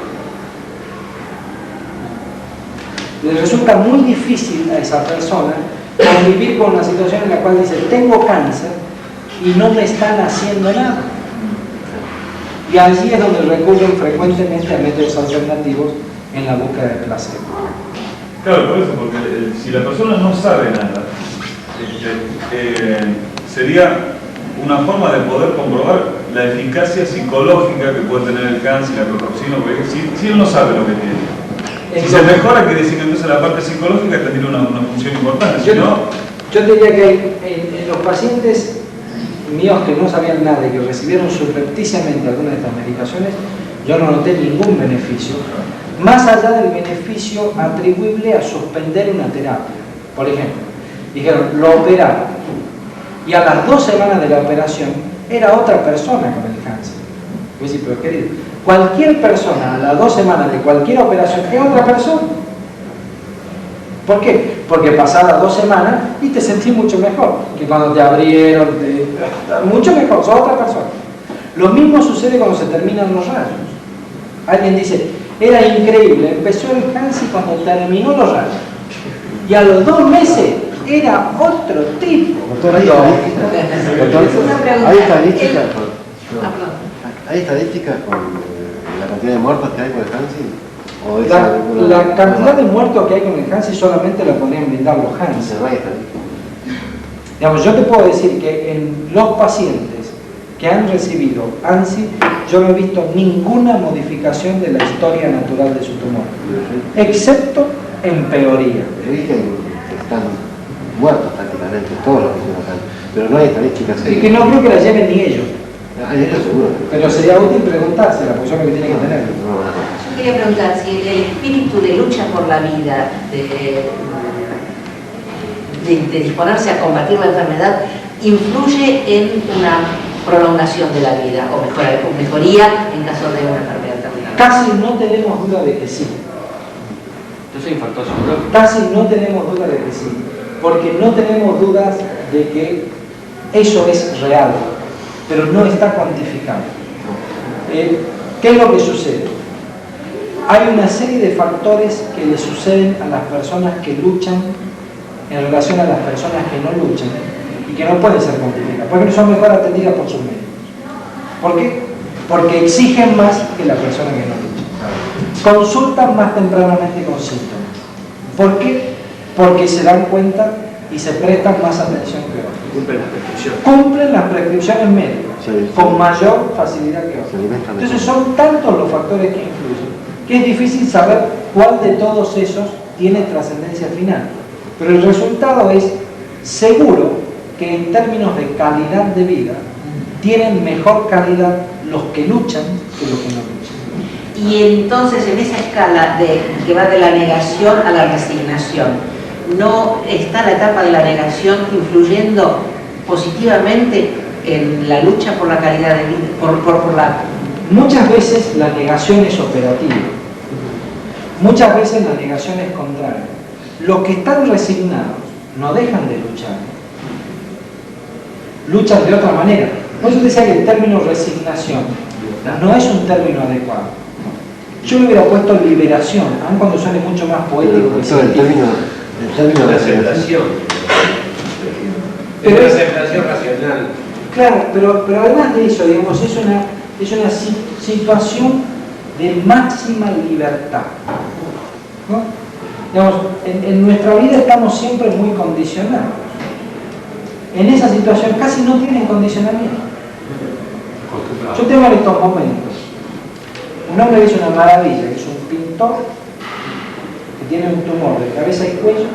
Speaker 1: Le resulta muy difícil a esa persona convivir con una situación en la cual dice, tengo cáncer y no me están haciendo nada. Y allí es donde recurren frecuentemente a métodos alternativos en la búsqueda de placer.
Speaker 11: Claro, por eso, porque si la persona no sabe nada, sería una forma de poder comprobar la eficacia psicológica que puede tener el cáncer, la aflatoxina, porque si él no sabe lo que tiene. Si se mejora, quiere decir que entonces la parte psicológica tendría una función importante.
Speaker 1: Yo diría que en los pacientes míos que no sabían nada y que recibieron subrepticiamente alguna de estas medicaciones, yo no noté ningún beneficio, más allá del beneficio atribuible a suspender una terapia. Por ejemplo, dijeron, lo operaron, y a las 2 semanas de la operación era otra persona con el cáncer. Voy a decir, pero querido, cualquier persona a las 2 semanas de cualquier operación es otra persona. ¿Por qué? Porque pasadas 2 semanas y te sentís mucho mejor que cuando te abrieron, mucho mejor, sos otra persona. Lo mismo sucede cuando se terminan los rayos. Alguien dice, era increíble, empezó el cáncer cuando terminó los rayos. Y a los 2 meses era otro tipo.
Speaker 4: Doctor, ¿hay estadísticas con la cantidad de muertos que hay con el cáncer?
Speaker 1: La cantidad de muertos que hay con el cáncer solamente la podrían brindar los Hansen. Digamos, yo te puedo decir que en los pacientes que que han recibido ANSI, yo no he visto ninguna modificación de la historia natural de su tumor, excepto empeoría.
Speaker 4: Dicen que están muertos prácticamente todos los que se matan, pero no hay estadísticas.
Speaker 1: Y que no creo que la lleven ni ellos.
Speaker 4: Esto seguro.
Speaker 1: Pero sería útil preguntársela, porque son los que tienen que tenerlo.
Speaker 12: Yo quería preguntar si el espíritu de lucha por la vida, de disponerse a combatir la enfermedad, influye en una prolongación de la vida o mejoría en caso de una enfermedad terminal.
Speaker 1: Casi no tenemos duda de que sí.
Speaker 2: Entonces infartó seguro.
Speaker 1: Casi no tenemos duda de que sí, porque no tenemos dudas de que eso es real, pero no está cuantificado. ¿Qué es lo que sucede? Hay una serie de factores que le suceden a las personas que luchan en relación a las personas que no luchan y que no pueden ser cuantificadas. Por ejemplo, son mejor atendidas por sus médicos. ¿Por qué? Porque exigen más que la persona que no lucha. Consultan más tempranamente con síntomas. ¿Por qué? Porque se dan cuenta y se prestan más atención que otros.
Speaker 2: Cumplen las prescripciones.
Speaker 1: Cumplen las prescripciones médicas con mayor facilidad que otros. Entonces son tantos los factores que influyen que es difícil saber cuál de todos esos tiene trascendencia final. Pero el resultado es seguro que en términos de calidad de vida tienen mejor calidad los que luchan que los que no luchan.
Speaker 12: Y entonces en esa escala que va de la negación a la resignación, ¿no está la etapa de la negación influyendo positivamente en la lucha por la calidad de vida?
Speaker 1: Muchas veces la negación es operativa, muchas veces la negación es contraria. Los que están resignados no dejan de luchar, luchan de otra manera. Por eso decía que el término resignación no es un término adecuado. Yo le hubiera puesto liberación, aun cuando suene mucho más poético.
Speaker 4: El término
Speaker 6: de aceptación.
Speaker 1: Pero
Speaker 6: es una aceptación racional.
Speaker 1: Claro, pero además de eso, digamos, es una situación de máxima libertad, ¿no? Digamos, en nuestra vida estamos siempre muy condicionados. En esa situación casi no tienen condicionamiento. Yo tengo en estos momentos un hombre que es una maravilla, que es un pintor que tiene un tumor de cabeza y cuello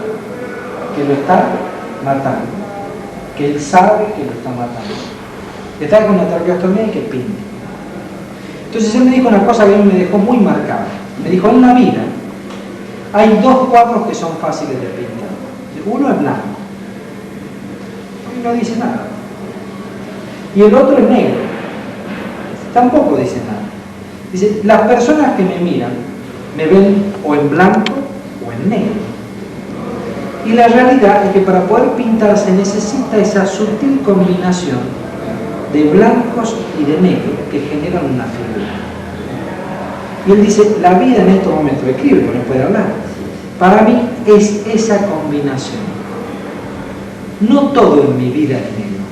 Speaker 1: que lo está matando, que él sabe que lo está matando, que está con una traqueostomía y que pinta. Entonces él me dijo una cosa que a mí me dejó muy marcada. Me dijo, en la vida hay dos cuadros que son fáciles de pintar. Uno es blanco y no dice nada, y el otro es negro, tampoco dice nada. Dice, las personas que me miran me ven o en blanco o en negro, y la realidad es que para poder pintar se necesita esa sutil combinación de blancos y de negros que generan una figura. Y él dice, la vida en estos momentos, escribe, pero no puede hablar, para mí es esa combinación. No todo en mi vida es negro.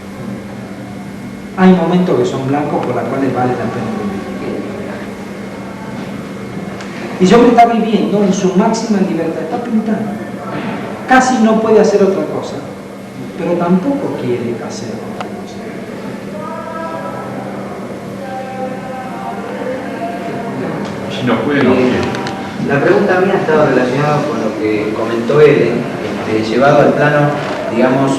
Speaker 1: Hay momentos que son blancos por los cuales vale la pena vivir. Y yo me está viviendo en su máxima libertad, está pintando. Casi no puede hacer otra cosa, pero tampoco quiere hacer otra cosa.
Speaker 10: Si no puede, no quiere.
Speaker 13: La pregunta mía estaba relacionada con lo que comentó Ellen, llevado al plano, digamos,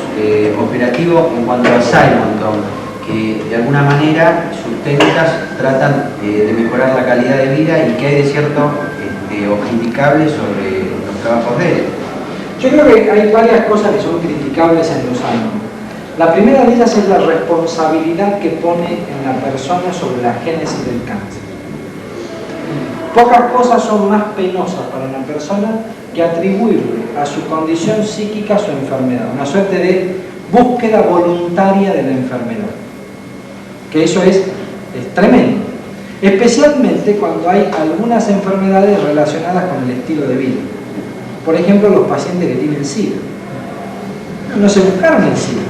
Speaker 13: operativo en cuanto a Simonton, que de alguna manera sus técnicas tratan de mejorar la calidad de vida y que hay de cierto o criticable sobre los trabajos de él.
Speaker 1: Yo creo que hay varias cosas que son criticables en los años. La primera de ellas es la responsabilidad que pone en la persona sobre la génesis del cáncer. Pocas cosas son más penosas para una persona que atribuirle a su condición psíquica su enfermedad, una suerte de búsqueda voluntaria de la enfermedad, que eso es tremendo, especialmente cuando hay algunas enfermedades relacionadas con el estilo de vida. Por ejemplo, los pacientes que tienen SIDA no se buscaron el SIDA,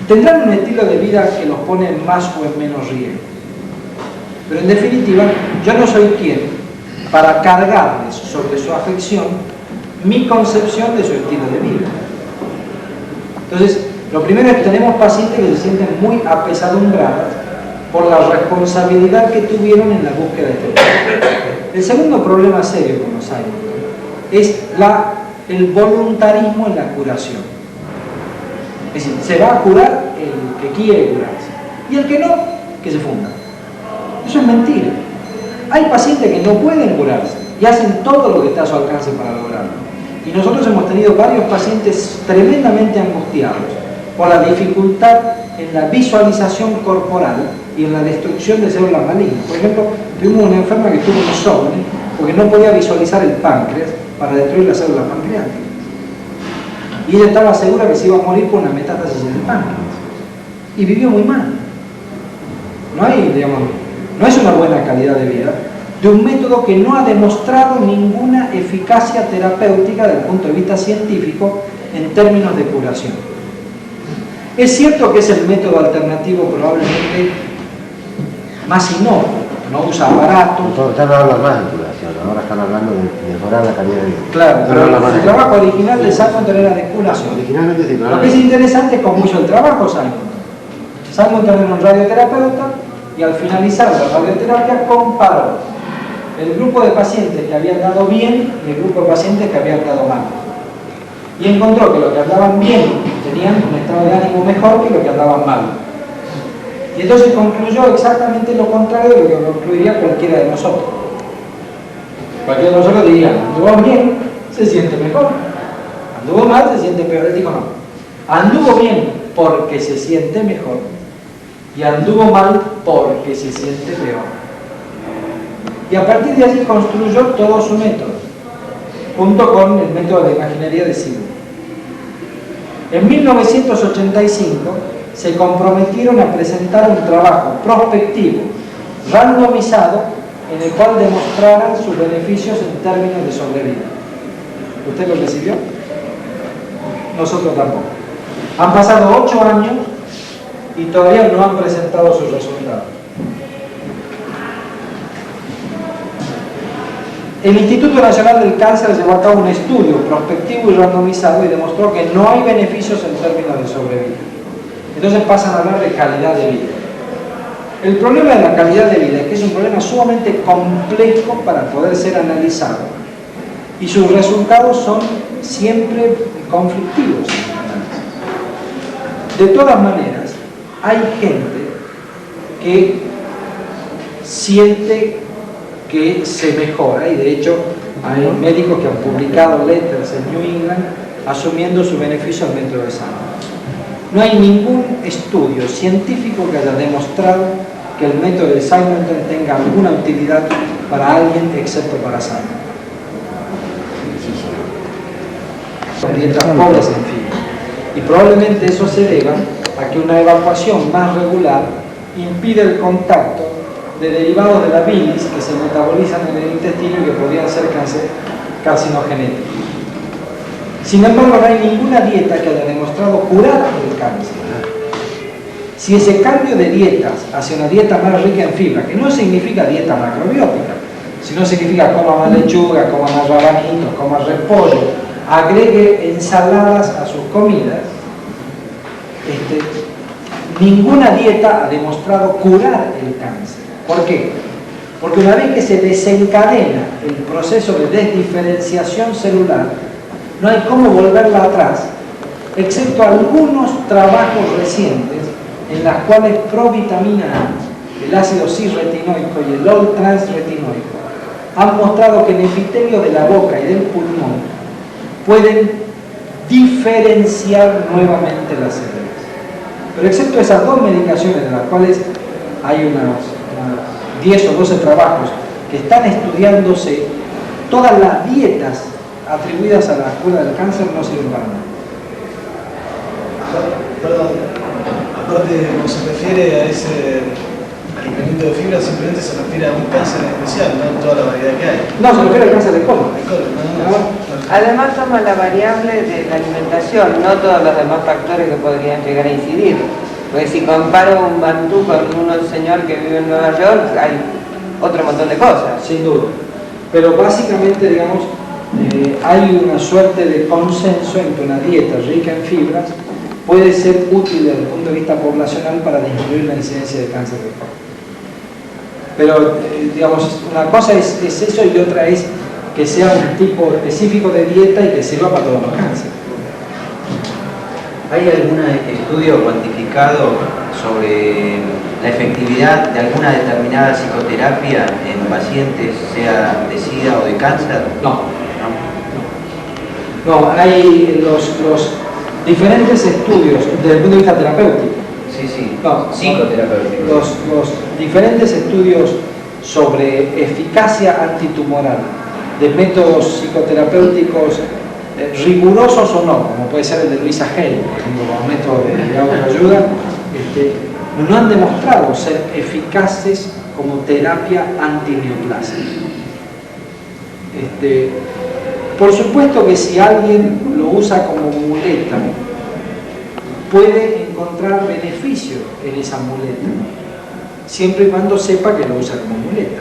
Speaker 1: tendrán un estilo de vida que los pone en más o en menos riesgo, pero en definitiva yo no soy quien para cargarles sobre su afección mi concepción de su estilo de vida. Entonces, lo primero es que tenemos pacientes que se sienten muy apesadumbradas por la responsabilidad que tuvieron en la búsqueda de este problema. El segundo problema serio con los Simonton es el voluntarismo en la curación. Es decir, se va a curar el que quiere curarse y el que no, que se funda. Eso es mentira. Hay pacientes que no pueden curarse y hacen todo lo que está a su alcance para lograrlo. Y nosotros hemos tenido varios pacientes tremendamente angustiados por la dificultad en la visualización corporal y en la destrucción de células malignas. Por ejemplo, tuvimos una enferma que tuvo insomnio porque no podía visualizar el páncreas para destruir las células pancreáticas. Y ella estaba segura que se iba a morir por una metástasis en el páncreas. Y vivió muy mal. No es una buena calidad de vida de un método que no ha demostrado ninguna eficacia terapéutica desde el punto de vista científico en términos de curación. Es cierto que es el método alternativo probablemente más inocuo, no usa aparatos.
Speaker 4: Están hablando más de curación, ahora están hablando de mejorar la calidad de vida.
Speaker 1: Claro, pero el trabajo original de Simonton era de curación.
Speaker 4: Originalmente sí,
Speaker 1: Lo que es interesante es cómo hizo el trabajo Simonton. Simonton era un radioterapeuta y al finalizar la radioterapia comparó el grupo de pacientes que habían dado bien y el grupo de pacientes que habían dado mal. Y encontró que los que andaban bien tenían un estado de ánimo mejor que los que andaban mal. Y entonces concluyó exactamente lo contrario de lo que concluiría cualquiera de nosotros. Cualquiera de nosotros diría, anduvo bien, se siente mejor. Anduvo mal, se siente peor. Él dijo no. Anduvo bien porque se siente mejor. Y anduvo mal porque se siente peor. Y a partir de allí construyó todo su método, junto con el método de imaginería de Sigmund. En 1985 se comprometieron a presentar un trabajo prospectivo, randomizado, en el cual demostraran sus beneficios en términos de sobrevida. ¿Usted lo recibió? Nosotros tampoco. Han pasado 8 años y todavía no han presentado sus resultados. El Instituto Nacional del Cáncer llevó a cabo un estudio prospectivo y randomizado y demostró que no hay beneficios en términos de sobrevida. Entonces pasan a hablar de calidad de vida. El problema de la calidad de vida es que es un problema sumamente complejo para poder ser analizado y sus resultados son siempre conflictivos. De todas maneras, hay gente que siente que se mejora y de hecho hay médicos que han publicado letters en New England asumiendo su beneficio al método de Simonton. No hay ningún estudio científico que haya demostrado que el método de Simonton tenga alguna utilidad para alguien excepto para Simonton. Dietas pobres en fibra. Y probablemente eso se deba a que una evacuación más regular impide el contacto de derivados de la bilis que se metabolizan en el intestino y que podrían ser carcinogenéticos. Sin embargo, no hay ninguna dieta que haya demostrado curar el cáncer. Si ese cambio de dietas hacia una dieta más rica en fibra, que no significa dieta macrobiótica, sino significa coma más lechuga, coma más rabanitos, coma más repollo, agregue ensaladas a sus comidas, ninguna dieta ha demostrado curar el cáncer. ¿Por qué? Porque una vez que se desencadena el proceso de desdiferenciación celular, no hay cómo volverla atrás, excepto algunos trabajos recientes en los cuales provitamina A, el ácido cis-retinoico y el ol-trans-retinoico han mostrado que el epitelio de la boca y del pulmón pueden diferenciar nuevamente las células. Pero excepto esas dos medicaciones, de las cuales hay unas 10 o 12 trabajos que están estudiándose, todas las dietas atribuidas a la cura del cáncer no sirven para nada.
Speaker 5: Perdón, aparte cuando se refiere a ese incremento de fibra, simplemente se refiere a un cáncer en especial, no toda la variedad que hay.
Speaker 1: No, se refiere al cáncer de colon.
Speaker 14: Además toma la variable de la alimentación, no todos los demás factores que podrían llegar a incidir. Porque si comparo un bantú con un señor que vive en Nueva York, hay otro montón de cosas.
Speaker 1: Sin duda. Pero básicamente, digamos, hay una suerte de consenso en que una dieta rica en fibras puede ser útil desde el punto de vista poblacional para disminuir la incidencia de cáncer de colon. Pero, digamos, una cosa es eso y otra es que sea un tipo específico de dieta y que sirva para todos los cánceres.
Speaker 13: ¿Hay algún estudio cuantificado sobre la efectividad de alguna determinada psicoterapia en pacientes, sea de SIDA o de cáncer?
Speaker 1: No, hay los diferentes estudios desde el punto de vista terapéutico.
Speaker 13: Sí,
Speaker 1: no,
Speaker 13: psicoterapéutico.
Speaker 1: Los diferentes estudios sobre eficacia antitumoral de métodos psicoterapéuticos rigurosos o no, como puede ser el de Luisa Hay, por ejemplo, como método de autoayuda, no han demostrado ser eficaces como terapia antineoplasia. Por supuesto que si alguien lo usa como muleta, puede encontrar beneficio en esa muleta, siempre y cuando sepa que lo usa como muleta.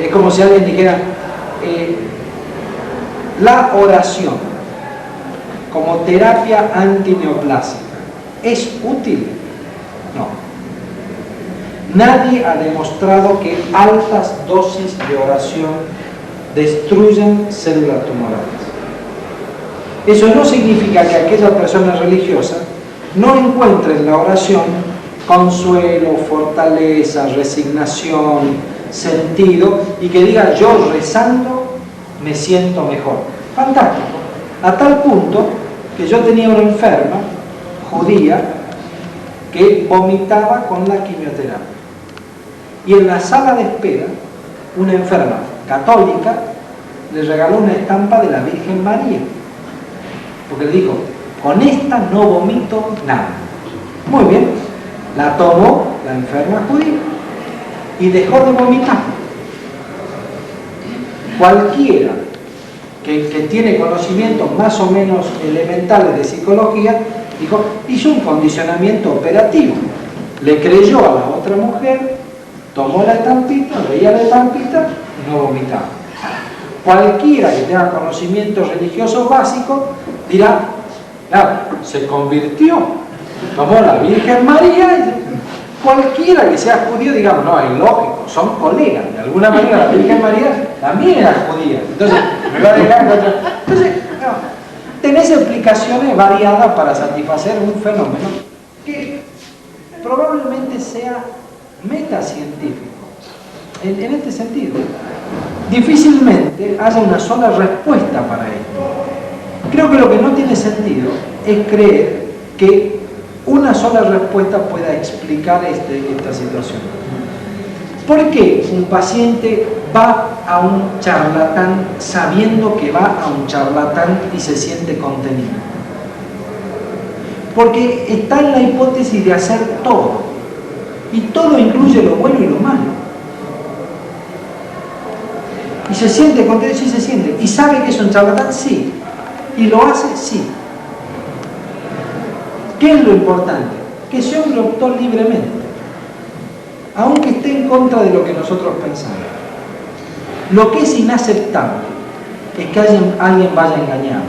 Speaker 1: Es como si alguien dijera, la oración como terapia antineoplásica, ¿es útil? No. Nadie ha demostrado que altas dosis de oración destruyan células tumorales. Eso no significa que aquella persona religiosa no encuentre en la oración consuelo, fortaleza, resignación, sentido, y que diga, yo rezando me siento mejor. Fantástico. A tal punto que yo tenía una enferma judía que vomitaba con la quimioterapia. Y en la sala de espera, una enferma católica le regaló una estampa de la Virgen María. Porque le dijo, con esta no vomito nada. Muy bien, la tomó la enferma judía y dejó de vomitar. Cualquiera que tiene conocimientos más o menos elementales de psicología, dijo, hizo un condicionamiento operativo. Le creyó a la otra mujer, tomó la estampita, veía la estampita y no vomitaba. Cualquiera que tenga conocimientos religiosos básicos dirá, claro, se convirtió, tomó la Virgen María y cualquiera que sea judío, digamos, no, es lógico, son colegas, de alguna manera la Virgen María también era judía, entonces me va a dejar entonces, no, tenés explicaciones variadas para satisfacer un fenómeno que probablemente sea metacientífico, en este sentido. Difícilmente haya una sola respuesta para esto. Creo que lo que no tiene sentido es creer que una sola respuesta pueda explicar esta situación. ¿Por qué un paciente va a un charlatán sabiendo que va a un charlatán y se siente contenido? Porque está en la hipótesis de hacer todo. Y todo incluye lo bueno y lo malo. Y se siente contenido, sí se siente. ¿Y sabe que es un charlatán? Sí. ¿Y lo hace? Sí. ¿Qué es lo importante? Que sea un doctor libremente, aunque esté en contra de lo que nosotros pensamos. Lo que es inaceptable es que alguien vaya engañado,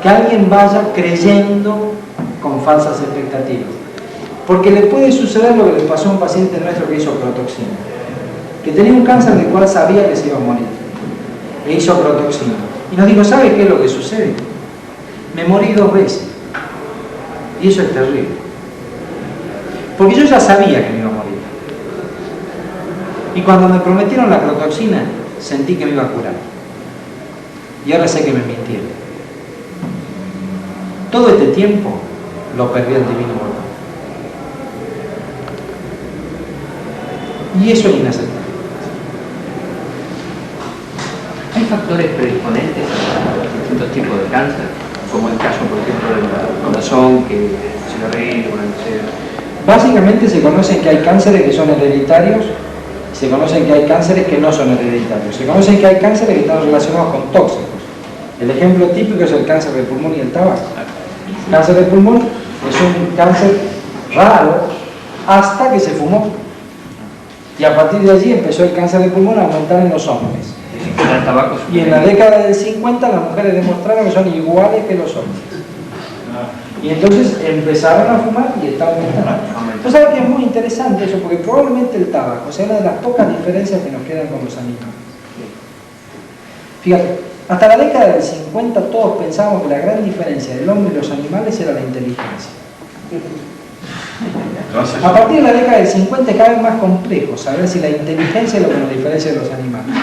Speaker 1: que alguien vaya creyendo con falsas expectativas, porque le puede suceder lo que le pasó a un paciente nuestro que hizo protoxina, que tenía un cáncer del cual sabía que se iba a morir, e hizo protoxina, y nos dijo, ¿sabe qué es lo que sucede? Me morí 2 veces. Y eso es terrible. Porque yo ya sabía que me iba a morir. Y cuando me prometieron la protoxina, sentí que me iba a curar. Y ahora sé que me mintieron. Todo este tiempo lo perdí al divino volumen. Y eso es inaceptable.
Speaker 2: ¿Hay factores predisponentes a distintos tipos de cáncer? Como el caso, por ejemplo, del corazón, que cigarrillo,
Speaker 1: Básicamente se conocen que hay cánceres que son hereditarios, se conocen que hay cánceres que no son hereditarios, se conocen que hay cánceres que están relacionados con tóxicos. El ejemplo típico es el cáncer de pulmón y el tabaco. El cáncer de pulmón es un cáncer raro hasta que se fumó. Y a partir de allí empezó el cáncer de pulmón a aumentar en los hombres. Y en la década del 50 las mujeres demostraron que son iguales que los hombres. Y entonces empezaron a fumar y estaban aumentando. Entonces, ¿sabes que es muy interesante eso? Porque probablemente el tabaco sea una de las pocas diferencias que nos quedan con los animales. Fíjate, hasta la década del 50 todos pensábamos que la gran diferencia del hombre y los animales era la inteligencia. A partir de la década del 50 es cada vez más complejo saber si la inteligencia es lo que nos diferencia de los animales.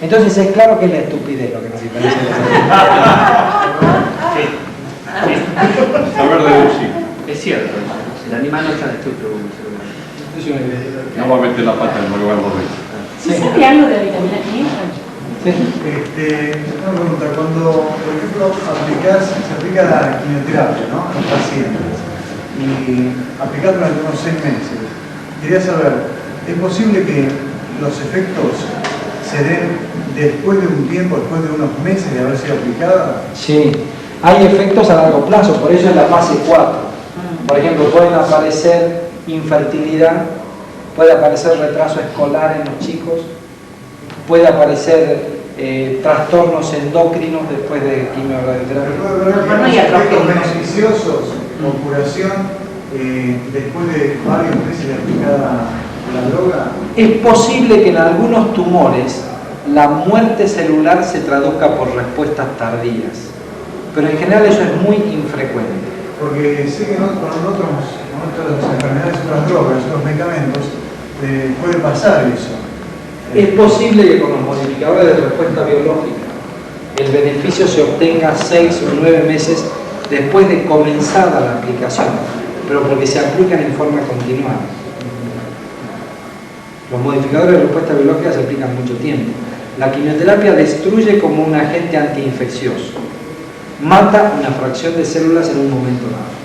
Speaker 1: Entonces es claro que es la estupidez lo que nos diferencia de los animales.
Speaker 10: Saber deducir.
Speaker 2: Es cierto, el animal no es tan estúpido como el ser humano.
Speaker 10: No va a meter la pata en lo que va a volver.
Speaker 9: ¿Se sabe algo de la vitamina E?
Speaker 5: Una pregunta, cuando, por ejemplo, se aplica la quimioterapia, ¿no?, a los pacientes, y aplicar durante unos 6 meses, quería saber, ¿es posible que los efectos se den después de un tiempo, después de unos meses de haber sido aplicada?
Speaker 1: Sí, hay efectos a largo plazo, por eso es la fase 4. Por ejemplo, pueden aparecer infertilidad, puede aparecer retraso escolar en los chicos, puede aparecer trastornos endocrinos después de quimioterapia.
Speaker 5: ¿Puede haber efectos beneficiosos o curación después de varios meses de aplicada la droga?
Speaker 1: Es posible que en algunos tumores la muerte celular se traduzca por respuestas tardías, pero en general eso es muy infrecuente.
Speaker 5: Porque sé que con otras enfermedades, otras drogas, otros medicamentos, puede pasar eso.
Speaker 1: Es posible que con los modificadores de respuesta biológica el beneficio se obtenga 6 o 9 meses después de comenzada la aplicación, pero porque se aplican en forma continuada. Los modificadores de respuesta biológica se aplican mucho tiempo. La quimioterapia destruye como un agente antiinfeccioso. Mata una fracción de células en un momento dado.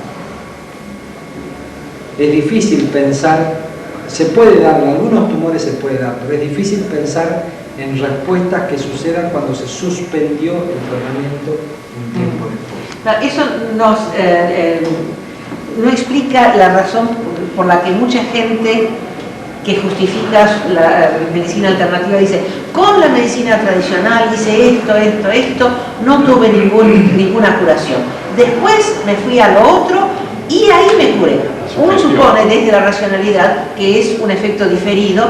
Speaker 1: Es difícil pensar, se puede dar, en algunos tumores se puede dar, pero es difícil pensar en respuestas que sucedan cuando se suspendió el tratamiento un tiempo después.
Speaker 12: Eso no explica la razón por la que mucha gente que justifica la medicina alternativa dice, con la medicina tradicional hice esto, no tuve ninguna curación. Después me fui a lo otro y ahí me curé. Uno supone desde la racionalidad que es un efecto diferido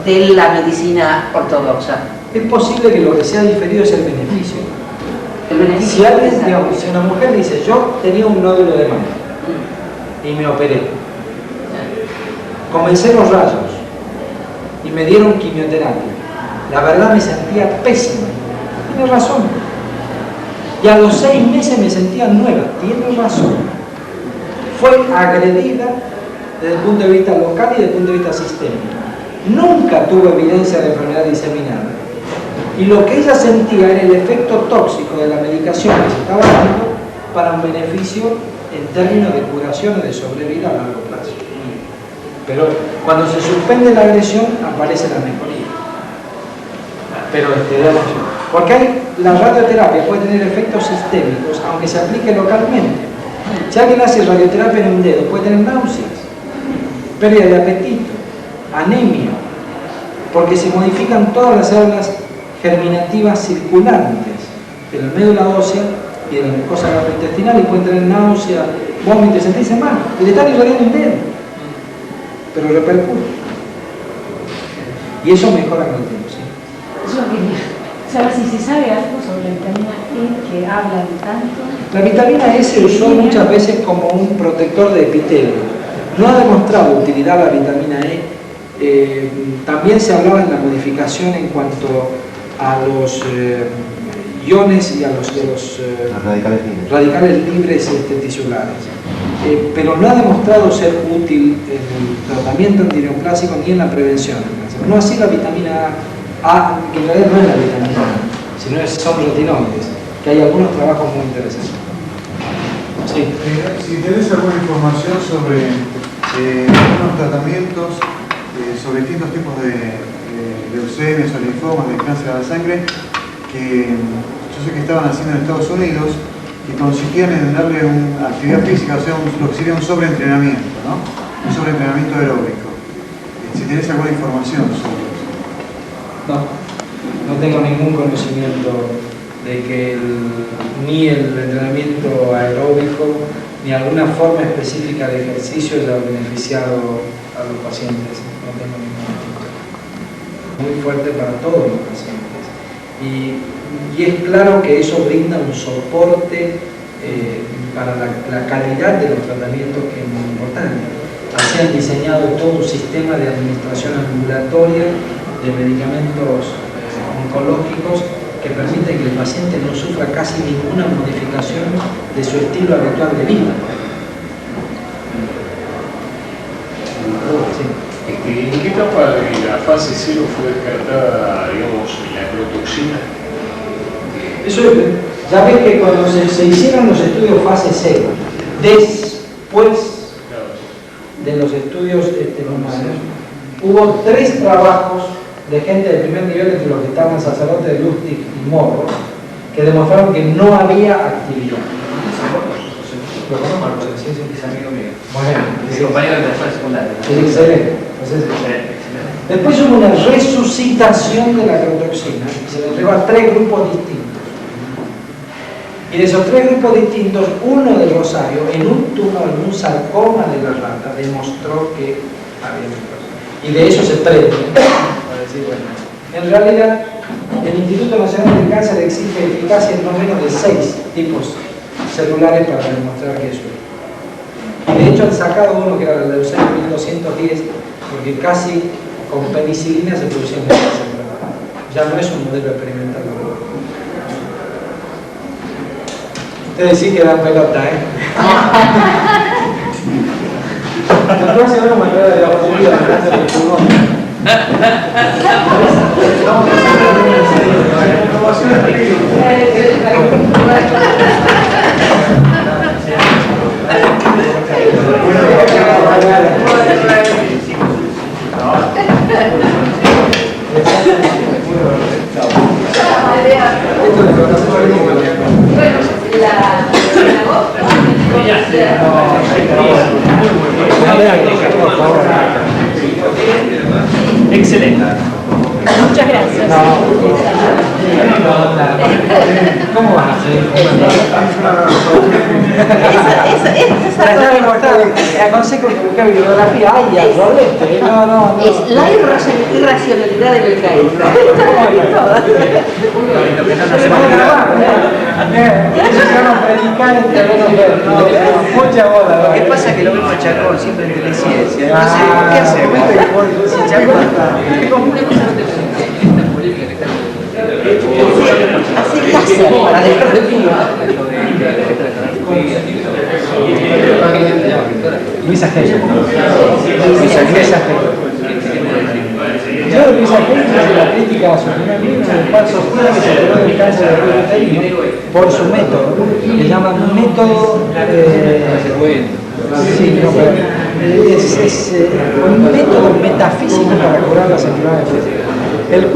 Speaker 12: de la medicina ortodoxa.
Speaker 1: Es posible que lo que sea diferido es el beneficio. Si alguien, digamos, si una mujer dice, yo tenía un nódulo de mama y me operé, comencé los rayos y me dieron quimioterapia, la verdad me sentía pésima, tiene razón, y a los 6 meses me sentía nueva, tiene razón, fue agredida desde el punto de vista local y desde el punto de vista sistémico, nunca tuvo evidencia de enfermedad diseminada, y lo que ella sentía era el efecto tóxico de la medicación que se estaba dando para un beneficio en términos de curación o de sobrevida a largo plazo. Pero cuando se suspende la agresión aparece la mejoría. Pero porque la radioterapia puede tener efectos sistémicos aunque se aplique localmente. Si alguien hace radioterapia en un dedo puede tener náuseas, pérdida de apetito, anemia, porque se modifican todas las células germinativas circulantes de la médula ósea y de la mucosa gastrointestinal y pueden tener náusea, vómito y sentirse mal. Y le están irradiando un dedo, pero repercute. Y eso mejora con el tiempo, ¿sí?
Speaker 9: Eso quería saber si se sabe algo sobre la vitamina E que habla de tanto.
Speaker 1: La vitamina E se usó muchas veces como un protector de epitelio. No ha demostrado utilidad la vitamina E. También se hablaba en la modificación en cuanto a los iones y a los radicales libres tisulares. Pero no ha demostrado ser útil en el tratamiento antineoplásico ni en la prevención del cáncer. No así la vitamina A, que en realidad no es la vitamina A, sino son retinoides, que hay algunos trabajos muy interesantes. Sí.
Speaker 5: Si tenés alguna información sobre algunos tratamientos, sobre distintos tipos de leucemias o linfomas, de cáncer de la sangre, que yo sé que estaban haciendo en Estados Unidos y consistían en darle una actividad física, o sea, lo que sería un sobreentrenamiento, ¿no? Un sobreentrenamiento aeróbico. Si tenés alguna información sobre eso.
Speaker 1: No tengo ningún conocimiento de que ni el entrenamiento aeróbico ni alguna forma específica de ejercicio haya beneficiado a los pacientes. No tengo ningún tipo. Muy fuerte para todos los pacientes. Y es claro que eso brinda un soporte para la calidad de los tratamientos, que es muy importante. Así han diseñado todo un sistema de administración ambulatoria de medicamentos oncológicos que permite que el paciente no sufra casi ninguna modificación de su estilo habitual de vida. Sí.
Speaker 15: ¿En qué etapa de la fase 0 fue descartada, digamos, la clotoxina?
Speaker 1: Eso, ya ves que cuando se hicieron los estudios fase 0, después de los estudios humanos, hubo 3 trabajos de gente de primer nivel, entre los que estaban Sacerdote de Lustig y Morro, que demostraron que no había actividad.
Speaker 2: Lo conozco, Marcos, es amigo mío.
Speaker 1: Bueno,
Speaker 2: es compañero de la escuela secundaria.
Speaker 1: Excelente. Después hubo una resucitación de la clotoxina y se le entregó a 3 grupos distintos. Y de esos 3 grupos distintos, uno de Rosario, en un tumor, en un sarcoma de la rata, demostró que había clotoxina. Y de eso se prende. Para decir, bueno, en realidad, el Instituto Nacional del Cáncer exige eficacia en no menos de 6 tipos celulares para demostrar que eso es. Y de hecho han sacado uno que era el leucemia 1210, porque casi con penicilina se producía muchas células. Ya no es un modelo experimental. Ustedes sí que dan pelota, ¿eh? Después se ve una manera de la posibilidad de hacer el pulmón.
Speaker 2: Excelente.
Speaker 9: Muchas gracias.
Speaker 1: ¿Cómo vas a hacer? Aconsejo que busque bibliografía. Ay, al rolete. No.
Speaker 12: Es la irracionalidad del mecanismo.
Speaker 1: Mucha bola.
Speaker 13: Lo que pasa es que lo vemos a Chacón siempre en teleciencia. Entonces, ¿qué hacemos? Si Chacón
Speaker 12: para dejar de fumar.
Speaker 1: Luisa Gell. Yo de Luisa Gell hice la crítica a su primer libro, El falso cura, que se operó del cáncer de cuello uterino por su método, que llaman método es un método metafísico para curar las enfermedades. El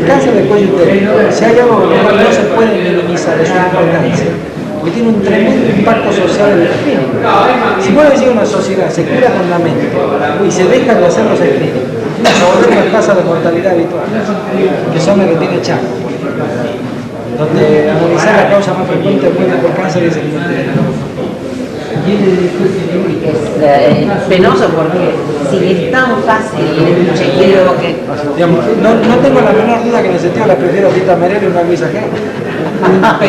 Speaker 1: cáncer del cuello uterino, si hay algo que no se puede minimizar, es su importancia, porque tiene un tremendo impacto social en el clínico. Si vos decís una sociedad se cura con la mente y se dejan de hacer los clínicos, se volver las tasas de mortalidad habitual, que son las que tiene Chaco, por ejemplo, donde analizar la causa más frecuente de muerte por cáncer es el uterino.
Speaker 12: Es penoso porque si es tan fácil el chequeo que...
Speaker 1: Digamos, no tengo la menor duda que en el sentido la prefiero a Rita Merelo y una Luisa Gell.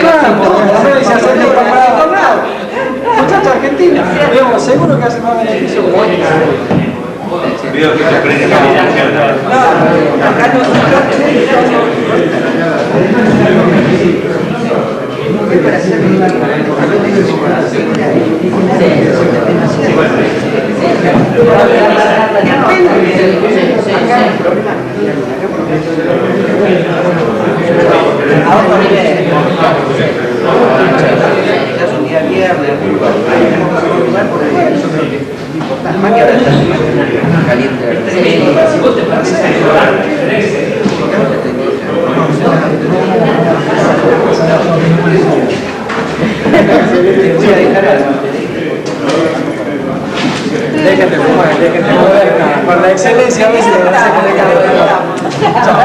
Speaker 1: Claro, porque se hace comparado. Muchacha argentina, digamos, seguro que hace más beneficio que
Speaker 8: Veo que se aprende la
Speaker 13: es un día viernes, más que ahora está caliente.
Speaker 2: Si vos te parece
Speaker 1: déjate fumar, déjate mover. Por la excelencia a veces hace que déjate fumar. Chao.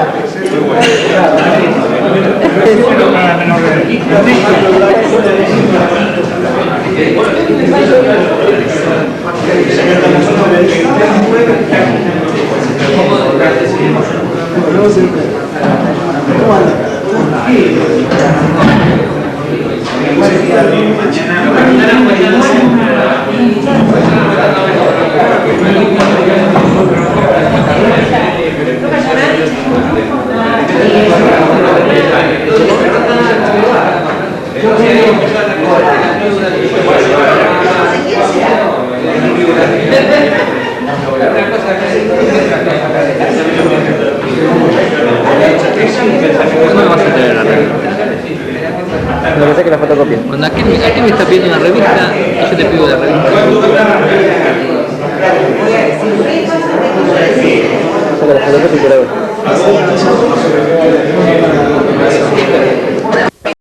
Speaker 2: Cuando aquel me está pidiendo una revista, yo te pido